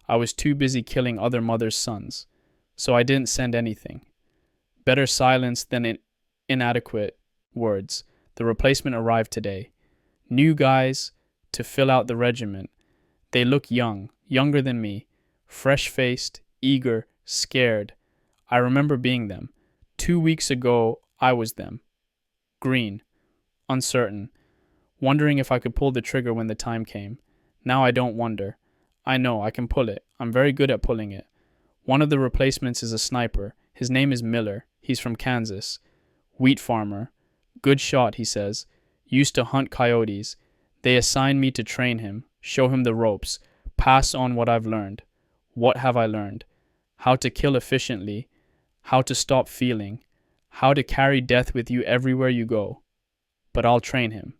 I was too busy killing other mothers' sons. So I didn't send anything. Better silence than inadequate words. The replacement arrived today. New guys to fill out the regiment. They look young, younger than me. Fresh-faced, eager, scared. I remember being them. 2 weeks ago, I was them. Green. Uncertain. Wondering if I could pull the trigger when the time came. Now I don't wonder. I know, I can pull it. I'm very good at pulling it. One of the replacements is a sniper. His name is Miller. He's from Kansas. Wheat farmer. Good shot, he says. Used to hunt coyotes. They assigned me to train him, show him the ropes, pass on what I've learned. What have I learned? How to kill efficiently, how to stop feeling, how to carry death with you everywhere you go. But I'll train him.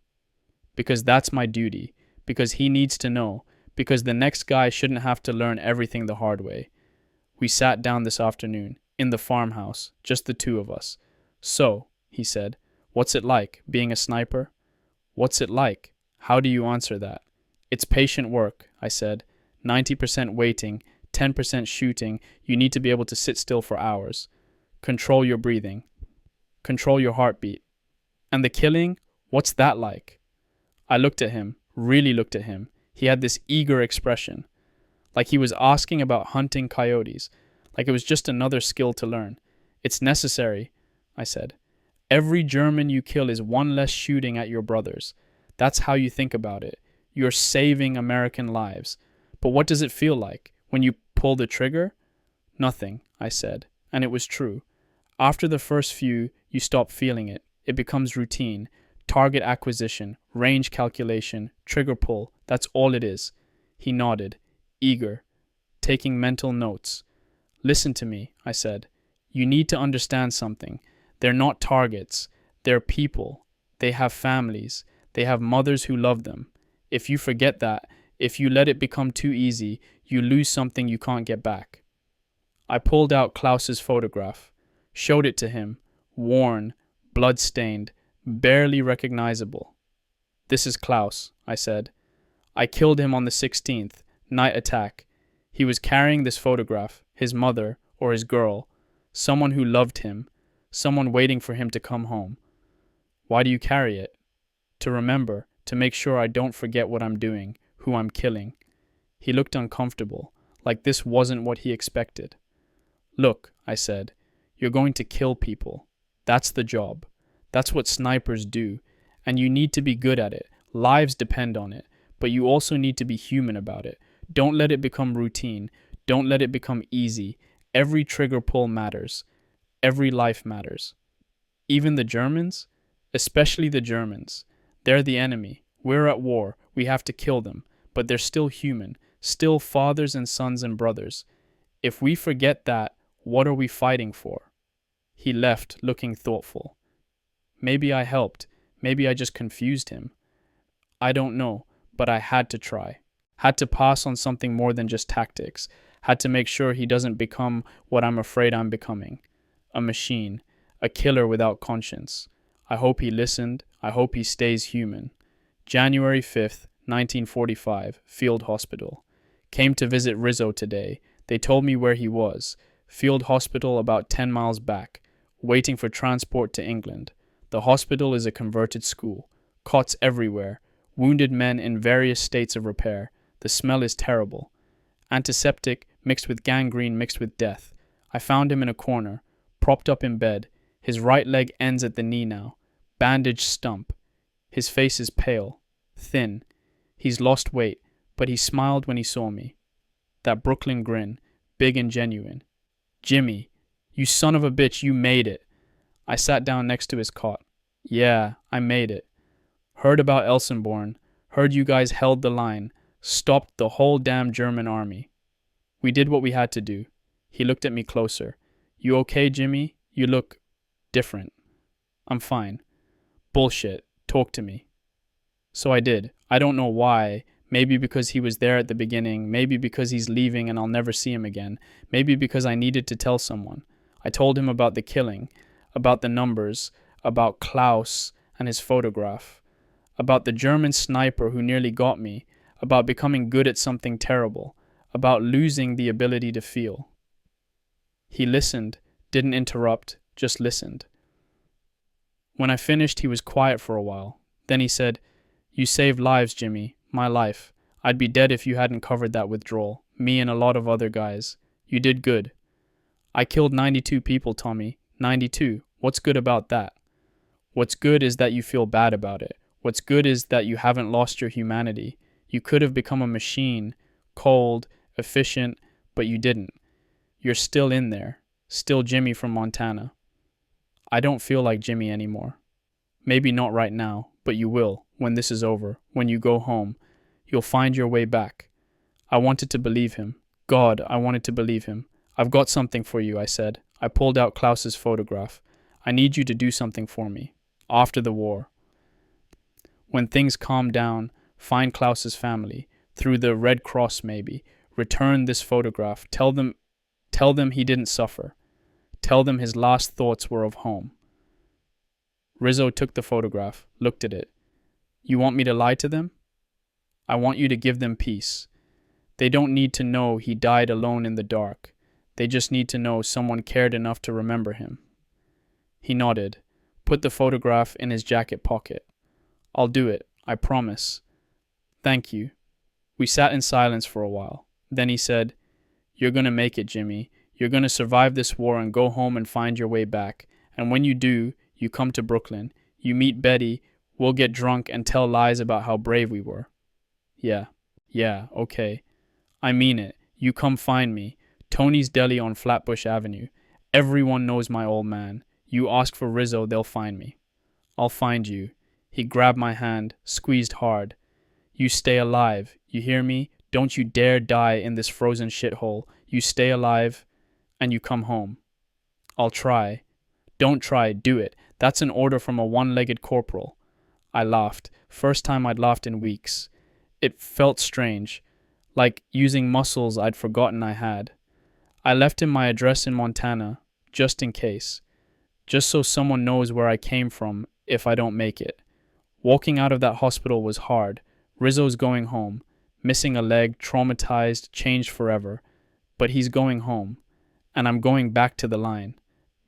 Because that's my duty. Because he needs to know. Because the next guy shouldn't have to learn everything the hard way. We sat down this afternoon, in the farmhouse, just the two of us. So, he said, what's it like, being a sniper? What's it like? How do you answer that? It's patient work, I said. 90% waiting, 10% shooting. You need to be able to sit still for hours. Control your breathing. Control your heartbeat. And the killing? What's that like? I looked at him, really looked at him. He had this eager expression. Like he was asking about hunting coyotes. Like it was just another skill to learn. It's necessary, I said. Every German you kill is one less shooting at your brothers. That's how you think about it. You're saving American lives. But what does it feel like when you pull the trigger? Nothing, I said, and it was true. After the first few, you stop feeling it. It becomes routine. Target acquisition, range calculation, trigger pull, that's all it is. He nodded, eager, taking mental notes. Listen to me, I said. You need to understand something. They're not targets. They're people. They have families. They have mothers who love them. If you forget that, if you let it become too easy, you lose something you can't get back. I pulled out Klaus's photograph, showed it to him, worn, blood-stained, barely recognizable. This is Klaus, I said. I killed him on the 16th, night attack. He was carrying this photograph, his mother, or his girl, someone who loved him, someone waiting for him to come home. Why do you carry it? To remember, to make sure I don't forget what I'm doing, who I'm killing. He looked uncomfortable, like this wasn't what he expected. Look, I said, you're going to kill people. That's the job. That's what snipers do, and you need to be good at it. Lives depend on it, but you also need to be human about it. Don't let it become routine. Don't let it become easy. Every trigger pull matters. Every life matters. Even the Germans, especially the Germans, they're the enemy. We're at war. We have to kill them, but they're still human, still fathers and sons and brothers. If we forget that, what are we fighting for? He left, looking thoughtful. Maybe I helped. Maybe I just confused him. I don't know, but I had to try. Had to pass on something more than just tactics. Had to make sure he doesn't become what I'm afraid I'm becoming. A machine. A killer without conscience. I hope he listened. I hope he stays human. January 5th, 1945, Field Hospital. Came to visit Rizzo today. They told me where he was. Field Hospital about 10 miles back, waiting for transport to England. The hospital is a converted school. Cots everywhere. Wounded men in various states of repair. The smell is terrible. Antiseptic mixed with gangrene mixed with death. I found him in a corner, propped up in bed. His right leg ends at the knee now. Bandaged stump. His face is pale, thin. He's lost weight, but he smiled when he saw me. That Brooklyn grin, big and genuine. Jimmy, you son of a bitch, you made it. I sat down next to his cot. Yeah, I made it. Heard about Elsenborn. Heard you guys held the line. Stopped the whole damn German army. We did what we had to do. He looked at me closer. You okay, Jimmy? You look different. I'm fine. Bullshit. Talk to me. So I did. I don't know why. Maybe because he was there at the beginning. Maybe because he's leaving and I'll never see him again. Maybe because I needed to tell someone. I told him about the killing, about the numbers, about Klaus and his photograph, about the German sniper who nearly got me, about becoming good at something terrible, about losing the ability to feel. He listened, didn't interrupt, just listened. When I finished, he was quiet for a while. Then he said, "You saved lives, Jimmy. My life. I'd be dead if you hadn't covered that withdrawal. Me and a lot of other guys. You did good." I killed 92 people, Tommy. 92. What's good about that? What's good is that you feel bad about it. What's good is that you haven't lost your humanity. You could have become a machine, cold, efficient, but you didn't. You're still in there. Still Jimmy from Montana. I don't feel like Jimmy anymore. Maybe not right now, but you will, when this is over, when you go home. You'll find your way back. I wanted to believe him. God, I wanted to believe him. I've got something for you, I said. I pulled out Klaus's photograph. I need you to do something for me. After the war. When things calm down, find Klaus's family. Through the Red Cross, maybe. Return this photograph. Tell them he didn't suffer. Tell them his last thoughts were of home. Rizzo took the photograph, looked at it. You want me to lie to them? I want you to give them peace. They don't need to know he died alone in the dark. They just need to know someone cared enough to remember him. He nodded, put the photograph in his jacket pocket. I'll do it, I promise. Thank you. We sat in silence for a while. Then he said, You're gonna make it, Jimmy. You're gonna survive this war and go home and find your way back. And when you do, you come to Brooklyn. You meet Betty. We'll get drunk and tell lies about how brave we were. Yeah, okay. I mean it. You come find me. Tony's Deli on Flatbush Avenue. Everyone knows my old man. You ask for Rizzo, they'll find me. I'll find you. He grabbed my hand, squeezed hard. You stay alive. You hear me? Don't you dare die in this frozen shithole. You stay alive, and you come home. I'll try. Don't try, do it. That's an order from a one-legged corporal. I laughed. First time I'd laughed in weeks. It felt strange, like using muscles I'd forgotten I had. I left him my address in Montana, just in case. Just so someone knows where I came from if I don't make it. Walking out of that hospital was hard. Rizzo's going home. Missing a leg, traumatized, changed forever. But he's going home. And I'm going back to the line.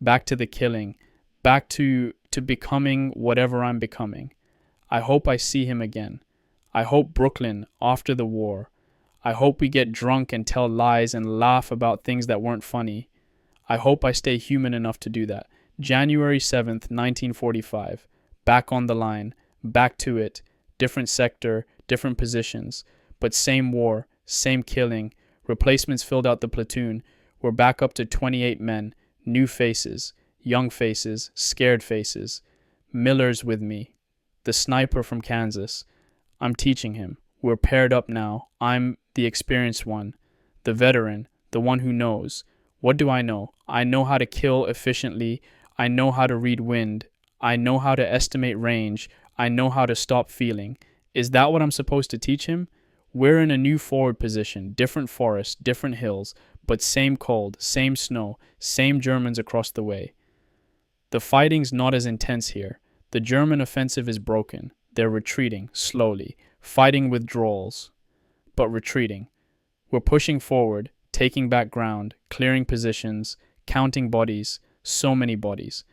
Back to the killing. Back to becoming whatever I'm becoming. I hope I see him again. I hope Brooklyn, after the war. I hope we get drunk and tell lies and laugh about things that weren't funny. I hope I stay human enough to do that. January 7th, 1945. Back on the line. Back to it. Different sector, different positions. But same war, same killing. Replacements filled out the platoon. We're back up to 28 men. New faces. Young faces. Scared faces. Miller's with me. The sniper from Kansas. I'm teaching him. We're paired up now. I'm the experienced one. The veteran. The one who knows. What do I know? I know how to kill efficiently. I know how to read wind. I know how to estimate range. I know how to stop feeling. Is that what I'm supposed to teach him? We're in a new forward position. Different forests, different hills, but same cold, same snow, same Germans across the way. The fighting's not as intense here. The German offensive is broken. They're retreating, slowly. fighting withdrawals, but retreating. We're pushing forward, taking back ground, clearing positions, counting bodies, so many bodies.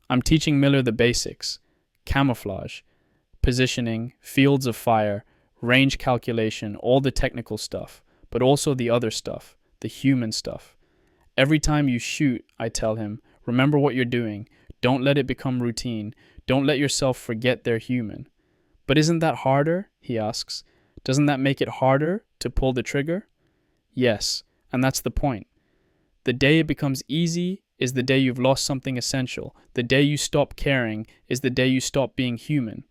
I'm teaching Miller the basics: camouflage, positioning, fields of fire, range calculation, all the technical stuff, but also the other stuff, the human stuff. Every time you shoot, I tell him, remember what you're doing. Don't let it become routine. Don't let yourself forget they're human. But isn't that harder? He asks. Doesn't that make it harder to pull the trigger? Yes, and that's the point. The day it becomes easy is the day you've lost something essential. The day you stop caring is the day you stop being human.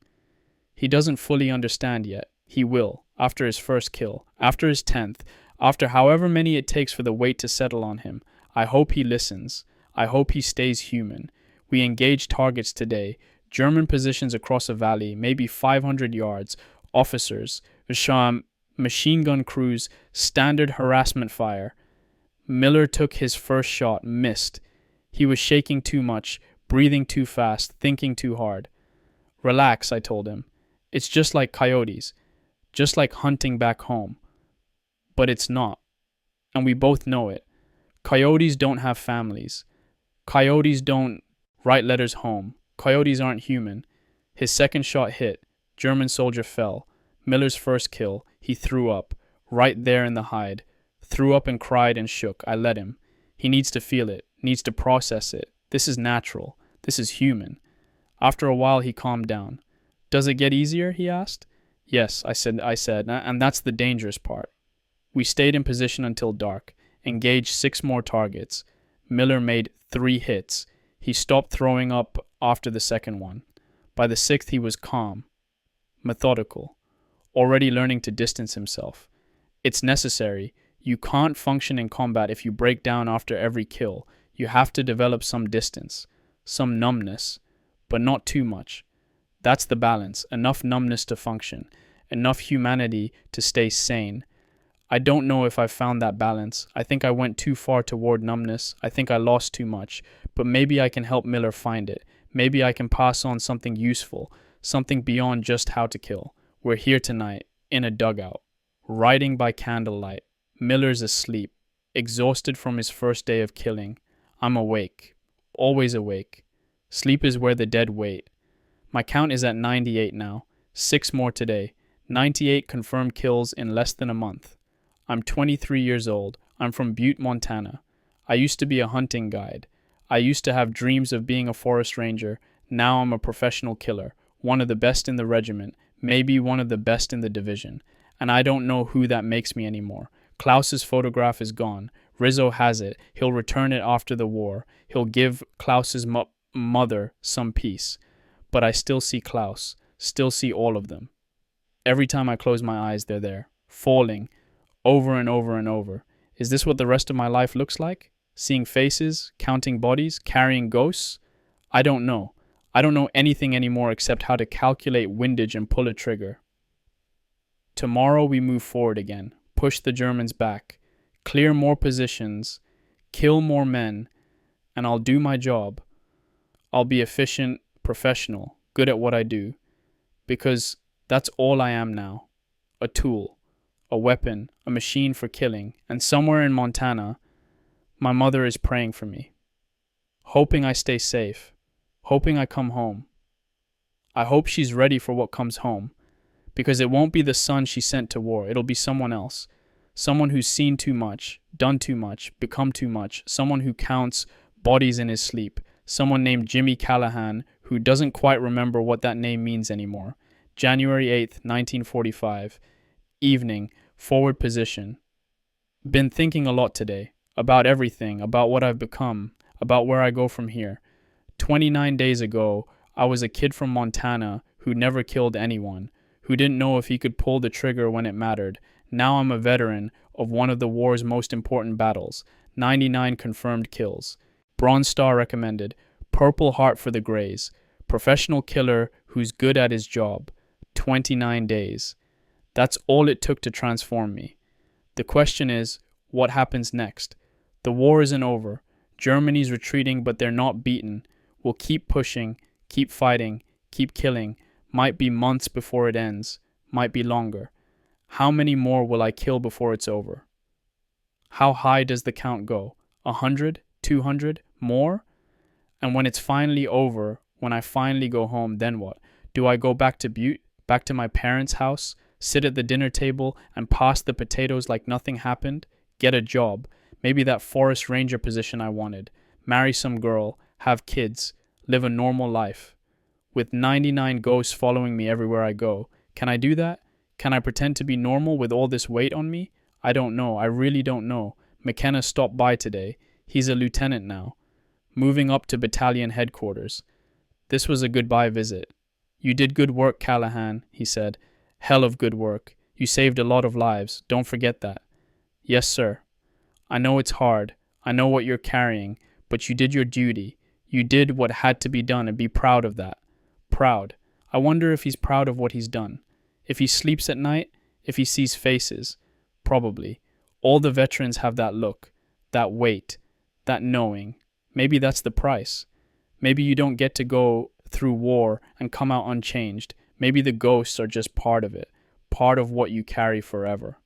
He doesn't fully understand yet. He will, after his first kill, after his 10th, after however many it takes for the weight to settle on him. I hope he listens. I hope he stays human. We engage targets today. German positions across a valley, maybe 500 yards. Officers, machine gun crews, standard harassment fire. Miller took his first shot, missed. He was shaking too much, breathing too fast, thinking too hard. Relax, I told him. It's just like coyotes, just like hunting back home. But it's not. And we both know it. Coyotes don't have families. Coyotes don't write letters home. Coyotes aren't human. His second shot hit. German soldier fell. Miller's first kill. He threw up. Right there in the hide. Threw up and cried and shook. I let him. He needs to feel it. Needs to process it. This is natural. This is human. After a while he calmed down. Does it get easier? He asked. Yes, I said, and that's the dangerous part. We stayed in position until dark. Engaged 6 more targets. Miller made 3 hits. He stopped throwing up after the second one. By the 6th he was calm, methodical, already learning to distance himself. It's necessary. You can't function in combat if you break down after every kill. You have to develop some distance, some numbness, but not too much. That's the balance. Enough numbness to function, enough humanity to stay sane. I don't know if I found that balance. I think I went too far toward numbness. I think I lost too much. But maybe I can help Miller find it. Maybe I can pass on something useful, something beyond just how to kill. We're here tonight, in a dugout, writing by candlelight. Miller's asleep, exhausted from his first day of killing. I'm awake, always awake. Sleep is where the dead wait. My count is at 98 now, 6 more today. 98 confirmed kills in less than a month. I'm 23 years old. I'm from Butte, Montana. I used to be a hunting guide. I used to have dreams of being a forest ranger. Now I'm a professional killer, one of the best in the regiment, maybe one of the best in the division. And I don't know who that makes me anymore. Klaus's photograph is gone. Rizzo has it. He'll return it after the war. He'll give Klaus's mother some peace. But I still see Klaus, still see all of them. Every time I close my eyes, they're there, falling, over and over and over. Is this what the rest of my life looks like? Seeing faces, counting bodies, carrying ghosts? I don't know. I don't know anything anymore except how to calculate windage and pull a trigger. Tomorrow we move forward again, push the Germans back, clear more positions, kill more men, and I'll do my job. I'll be efficient, professional, good at what I do, because that's all I am now. A tool. A weapon, a machine for killing, and somewhere in Montana, my mother is praying for me, hoping I stay safe, hoping I come home. I hope she's ready for what comes home, because it won't be the son she sent to war. It'll be someone else, someone who's seen too much, done too much, become too much, someone who counts bodies in his sleep, someone named Jimmy Callahan who doesn't quite remember what that name means anymore. January 8th, 1945. Evening, forward position. Been thinking a lot today, about everything, about what I've become, about where I go from here. 29 days ago, I was a kid from Montana who never killed anyone, who didn't know if he could pull the trigger when it mattered. Now I'm a veteran of one of the war's most important battles, 99 confirmed kills. Bronze Star recommended, Purple Heart for the Greys, professional killer who's good at his job. 29 days. That's all it took to transform me. The question is, what happens next? The war isn't over. Germany's retreating, but they're not beaten. We'll keep pushing, keep fighting, keep killing. Might be months before it ends. might be longer. How many more will I kill before it's over? How high does the count go? 100? 200? More? And when it's finally over, when I finally go home, then what? Do I go back to Butte? Back to my parents' house? Sit at the dinner table and pass the potatoes like nothing happened? Get a job? Maybe that forest ranger position I wanted. Marry some girl? Have kids? Live a normal life? With 99 ghosts following me everywhere I go. Can I do that? Can I pretend to be normal with all this weight on me? I don't know. I really don't know. McKenna stopped by today. He's a lieutenant now. Moving up to battalion headquarters. This was a goodbye visit. You did good work, Callahan, he said. Hell of good work. You saved a lot of lives. Don't forget that. Yes, sir. I know it's hard. I know what you're carrying, but you did your duty. You did what had to be done and be proud of that. Proud. I wonder if he's proud of what he's done. If he sleeps at night, if he sees faces. Probably. All the veterans have that look, that weight, that knowing. Maybe that's the price. Maybe you don't get to go through war and come out unchanged. Maybe the ghosts are just part of it, part of what you carry forever.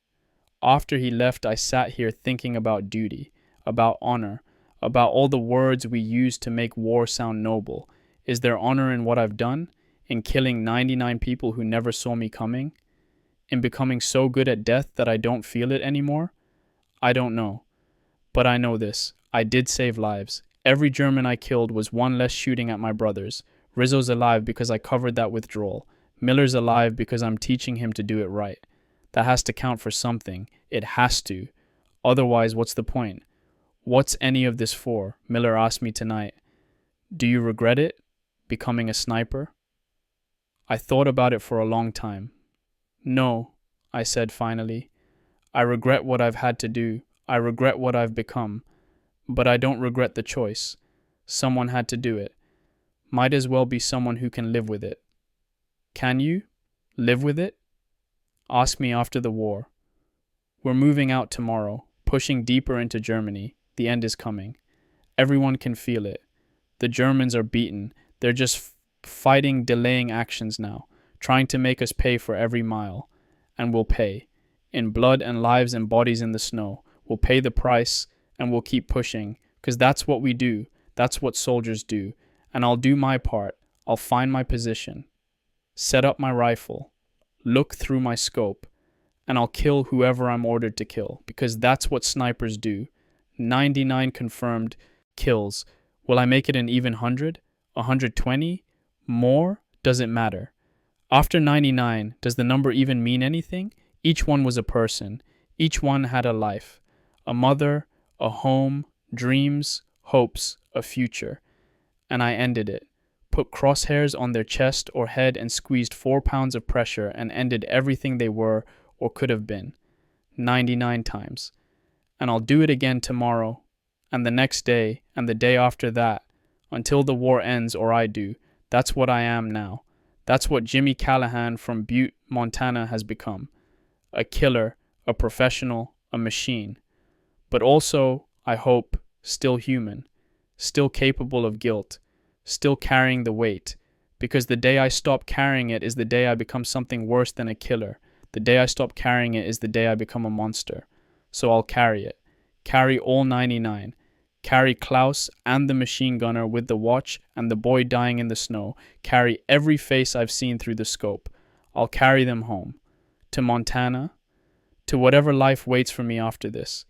After he left, I sat here thinking about duty, about honor, about all the words we use to make war sound noble. Is there honor in what I've done? In killing 99 people who never saw me coming? In becoming so good at death that I don't feel it anymore? I don't know. But I know this. I did save lives. Every German I killed was one less shooting at my brothers. Rizzo's alive because I covered that withdrawal. Miller's alive because I'm teaching him to do it right. That has to count for something. It has to. Otherwise, what's the point? What's any of this for? Miller asked me tonight. Do you regret it? Becoming a sniper? I thought about it for a long time. No, I said finally. I regret what I've had to do. I regret what I've become. But I don't regret the choice. Someone had to do it. Might as well be someone who can live with it. Can you? Live with it? Ask me after the war. We're moving out tomorrow, pushing deeper into Germany. The end is coming. Everyone can feel it. The Germans are beaten. They're just fighting delaying actions now, trying to make us pay for every mile. And we'll pay. In blood and lives and bodies in the snow. We'll pay the price, and we'll keep pushing, because that's what we do. That's what soldiers do. And I'll do my part. I'll find my position. Set up my rifle. Look through my scope. And I'll kill whoever I'm ordered to kill, because that's what snipers do. 99 confirmed kills. Will I make it an even 100? 120? More? Does it matter? After 99, does the number even mean anything? Each one was a person. Each one had a life. A mother, a home, dreams, hopes, a future. And I ended it. Put crosshairs on their chest or head and squeezed 4 pounds of pressure and ended everything they were or could have been. 99 times. And I'll do it again tomorrow, and the next day, and the day after that, until the war ends or I do. That's what I am now. That's what Jimmy Callahan from Butte, Montana has become. A killer, a professional, a machine. But also, I hope, still human, still capable of guilt, still carrying the weight. Because the day I stop carrying it is the day I become something worse than a killer. The day I stop carrying it is the day I become a monster. So I'll carry it. Carry all 99. Carry Klaus and the machine gunner with the watch and the boy dying in the snow. Carry every face I've seen through the scope. I'll carry them home. To Montana. To whatever life waits for me after this.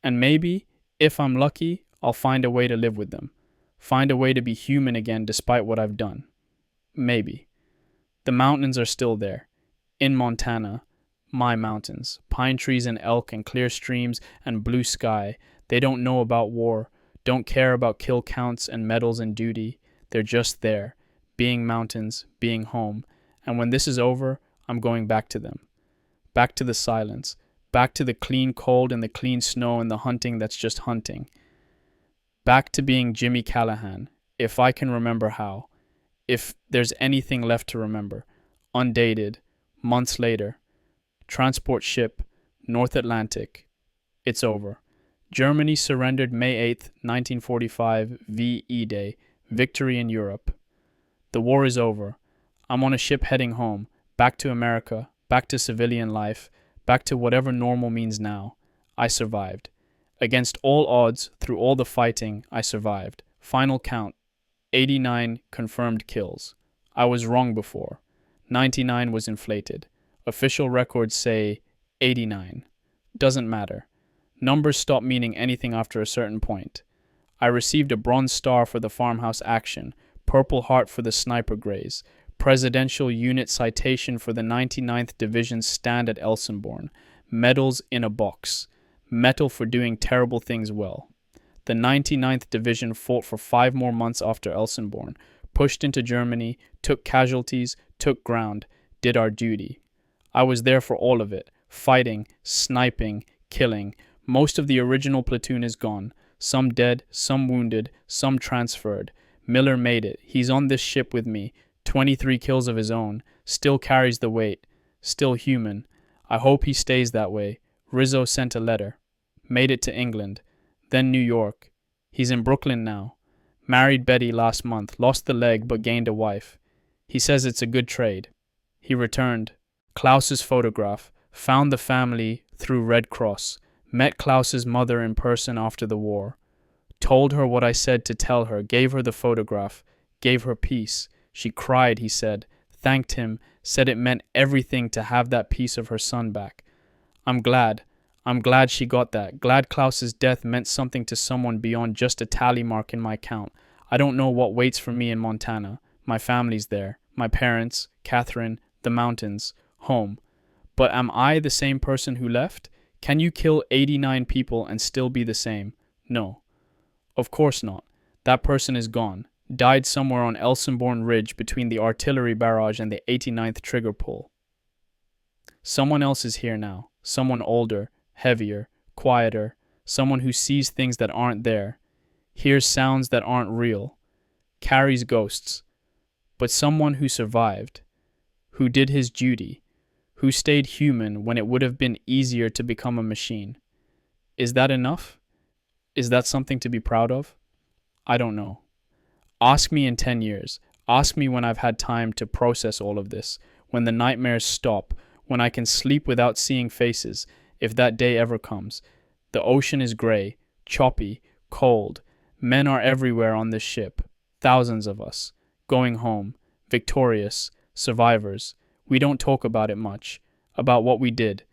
And maybe, if I'm lucky, I'll find a way to live with them. Find a way to be human again despite what I've done. Maybe. The mountains are still there. In Montana. My mountains. Pine trees and elk and clear streams and blue sky. They don't know about war. Don't care about kill counts and medals and duty. They're just there. Being mountains. Being home. And when this is over, I'm going back to them. Back to the silence. Back to the clean cold and the clean snow and the hunting that's just hunting. Back to being Jimmy Callahan, if I can remember how. If there's anything left to remember. Undated. Months later. Transport ship. North Atlantic. It's over. Germany surrendered May 8th, 1945, VE Day. Victory in Europe. The war is over. I'm on a ship heading home. Back to America. back to civilian life, back to whatever normal means now. I survived. Against all odds, through all the fighting, I survived. Final count, 89 confirmed kills. I was wrong before. 99 was inflated. Official records say 89. Doesn't matter. Numbers stop meaning anything after a certain point. I received a Bronze Star for the farmhouse action, Purple Heart for the sniper graze, Presidential Unit Citation for the 99th Division's stand at Elsenborn, medals in a box, medal for doing terrible things well. The 99th Division fought for 5 more months after Elsenborn, pushed into Germany, took casualties, took ground, did our duty. I was there for all of it, fighting, sniping, killing. Most of the original platoon is gone. Some dead, some wounded, some transferred. Miller made it. He's on this ship with me. 23 kills of his own. Still carries the weight. Still human. I hope he stays that way. Rizzo sent a letter. Made it to England. Then New York. He's in Brooklyn now. Married Betty last month. Lost the leg but gained a wife. He says it's a good trade. He returned. Klaus's photograph. Found the family through Red Cross. Met Klaus's mother in person after the war. Told her what I said to tell her. Gave her the photograph. Gave her peace. She cried, he said. Thanked him. Said it meant everything to have that piece of her son back. I'm glad. I'm glad she got that. Glad Klaus's death meant something to someone beyond just a tally mark in my count. I don't know what waits for me in Montana. My family's there. My parents, Catherine, the mountains, home. But am I the same person who left? Can you kill 89 people and still be the same? No. Of course not. That person is gone. Died somewhere on Elsenborn Ridge between the artillery barrage and the 89th trigger pull. Someone else is here now. Someone older, heavier, quieter. Someone who sees things that aren't there. Hears sounds that aren't real. Carries ghosts. But someone who survived. Who did his duty. Who stayed human when it would have been easier to become a machine. Is that enough? Is that something to be proud of? I don't know. Ask me in 10 years. Ask me when I've had time to process all of this, when the nightmares stop, when I can sleep without seeing faces, if that day ever comes. The ocean is gray, choppy, cold. Men are everywhere on this ship. Thousands of us. Going home. Victorious. Survivors. We don't talk about it much. About what we did.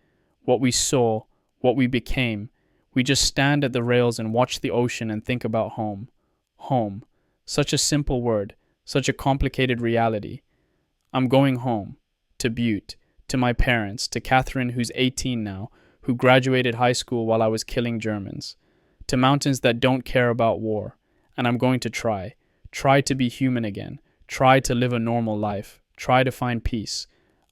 What we saw. What we became. We just stand at the rails and watch the ocean and think about home. Home. Such a simple word. Such a complicated reality. I'm going home. To Butte. To my parents. To Catherine, who's 18 now, who graduated high school while I was killing Germans. To mountains that don't care about war. And I'm going to try. Try to be human again. Try to live a normal life. Try to find peace.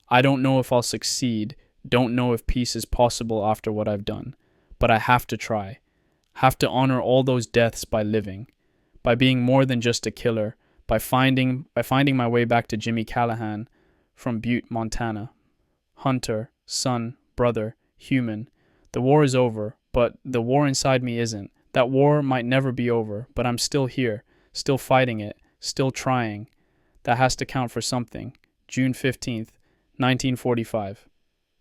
I don't know if I'll succeed. Don't know if peace is possible after what I've done. But I have to try. Have to honor all those deaths by living. By being more than just a killer. By finding my way back to Jimmy Callahan from Butte, Montana. Hunter, son, brother, human. The war is over, but the war inside me isn't. That war might never be over, but I'm still here, still fighting it, still trying. That has to count for something. June 15th, 1945.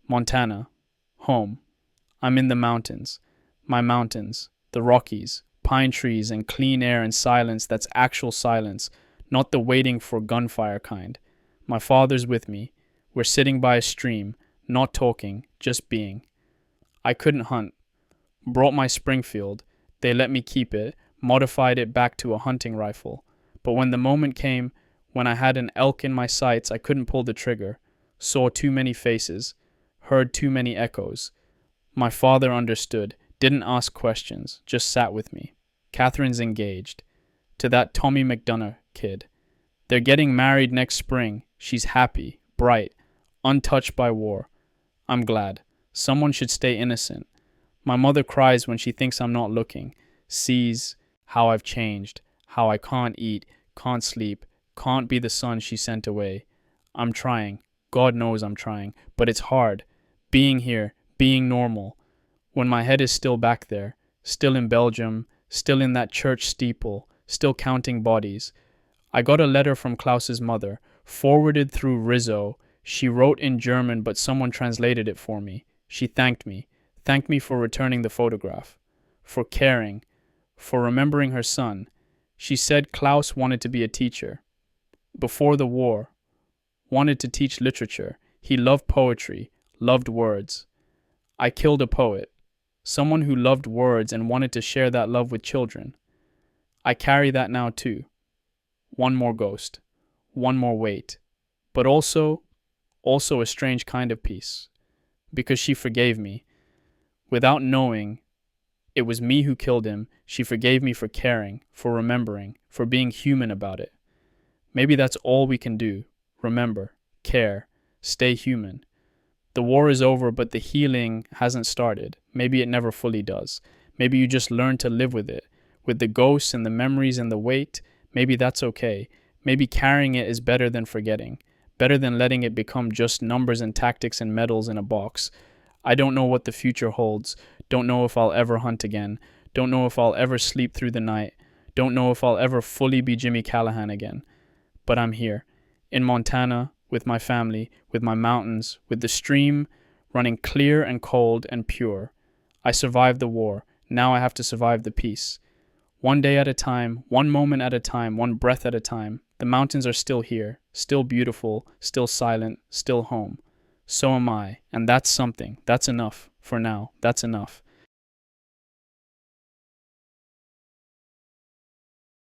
Montana. Home. I'm in the mountains. My mountains. The Rockies. Pine trees and clean air and silence that's actual silence, not the waiting for gunfire kind. My father's with me. We're sitting by a stream, not talking, just being. I couldn't hunt. Brought my Springfield. They let me keep it, modified it back to a hunting rifle. But when the moment came, when I had an elk in my sights, I couldn't pull the trigger. Saw too many faces. Heard too many echoes. My father understood, didn't ask questions, just sat with me. Catherine's engaged. To that Tommy McDonough kid. They're getting married next spring. She's happy, bright, untouched by war. I'm glad. Someone should stay innocent. My mother cries when she thinks I'm not looking. Sees how I've changed. How I can't eat, can't sleep, can't be the son she sent away. I'm trying. God knows I'm trying. But it's hard. Being here, being normal. When my head is still back there, still in Belgium, still in that church steeple, still counting bodies. I got a letter from Klaus's mother, forwarded through Rizzo. She wrote in German, but someone translated it for me. She thanked me for returning the photograph, for caring, for remembering her son. She said Klaus wanted to be a teacher. Before the war, wanted to teach literature. He loved poetry, loved words. I killed a poet, someone who loved words and wanted to share that love with children. I carry that now too. One more ghost, one more weight, but also a strange kind of peace, because she forgave me. Without knowing it was me who killed him, she forgave me for caring, for remembering, for being human about it. Maybe that's all we can do. Remember, care, stay human. The war is over, but the healing hasn't started. Maybe it never fully does. Maybe you just learn to live with it, with the ghosts and the memories and the weight. Maybe that's okay. Maybe carrying it is better than forgetting, better than letting it become just numbers and tactics and medals in a box. I don't know what the future holds. Don't know if I'll ever hunt again. Don't know if I'll ever sleep through the night. Don't know if I'll ever fully be Jimmy Callahan again. But I'm here, in Montana, with my family, with my mountains, with the stream running clear and cold and pure. I survived the war. Now I have to survive the peace. One day at a time, one moment at a time, one breath at a time. The mountains are still here, still beautiful, still silent, still home. So am I, and that's something. That's enough. For now, that's enough.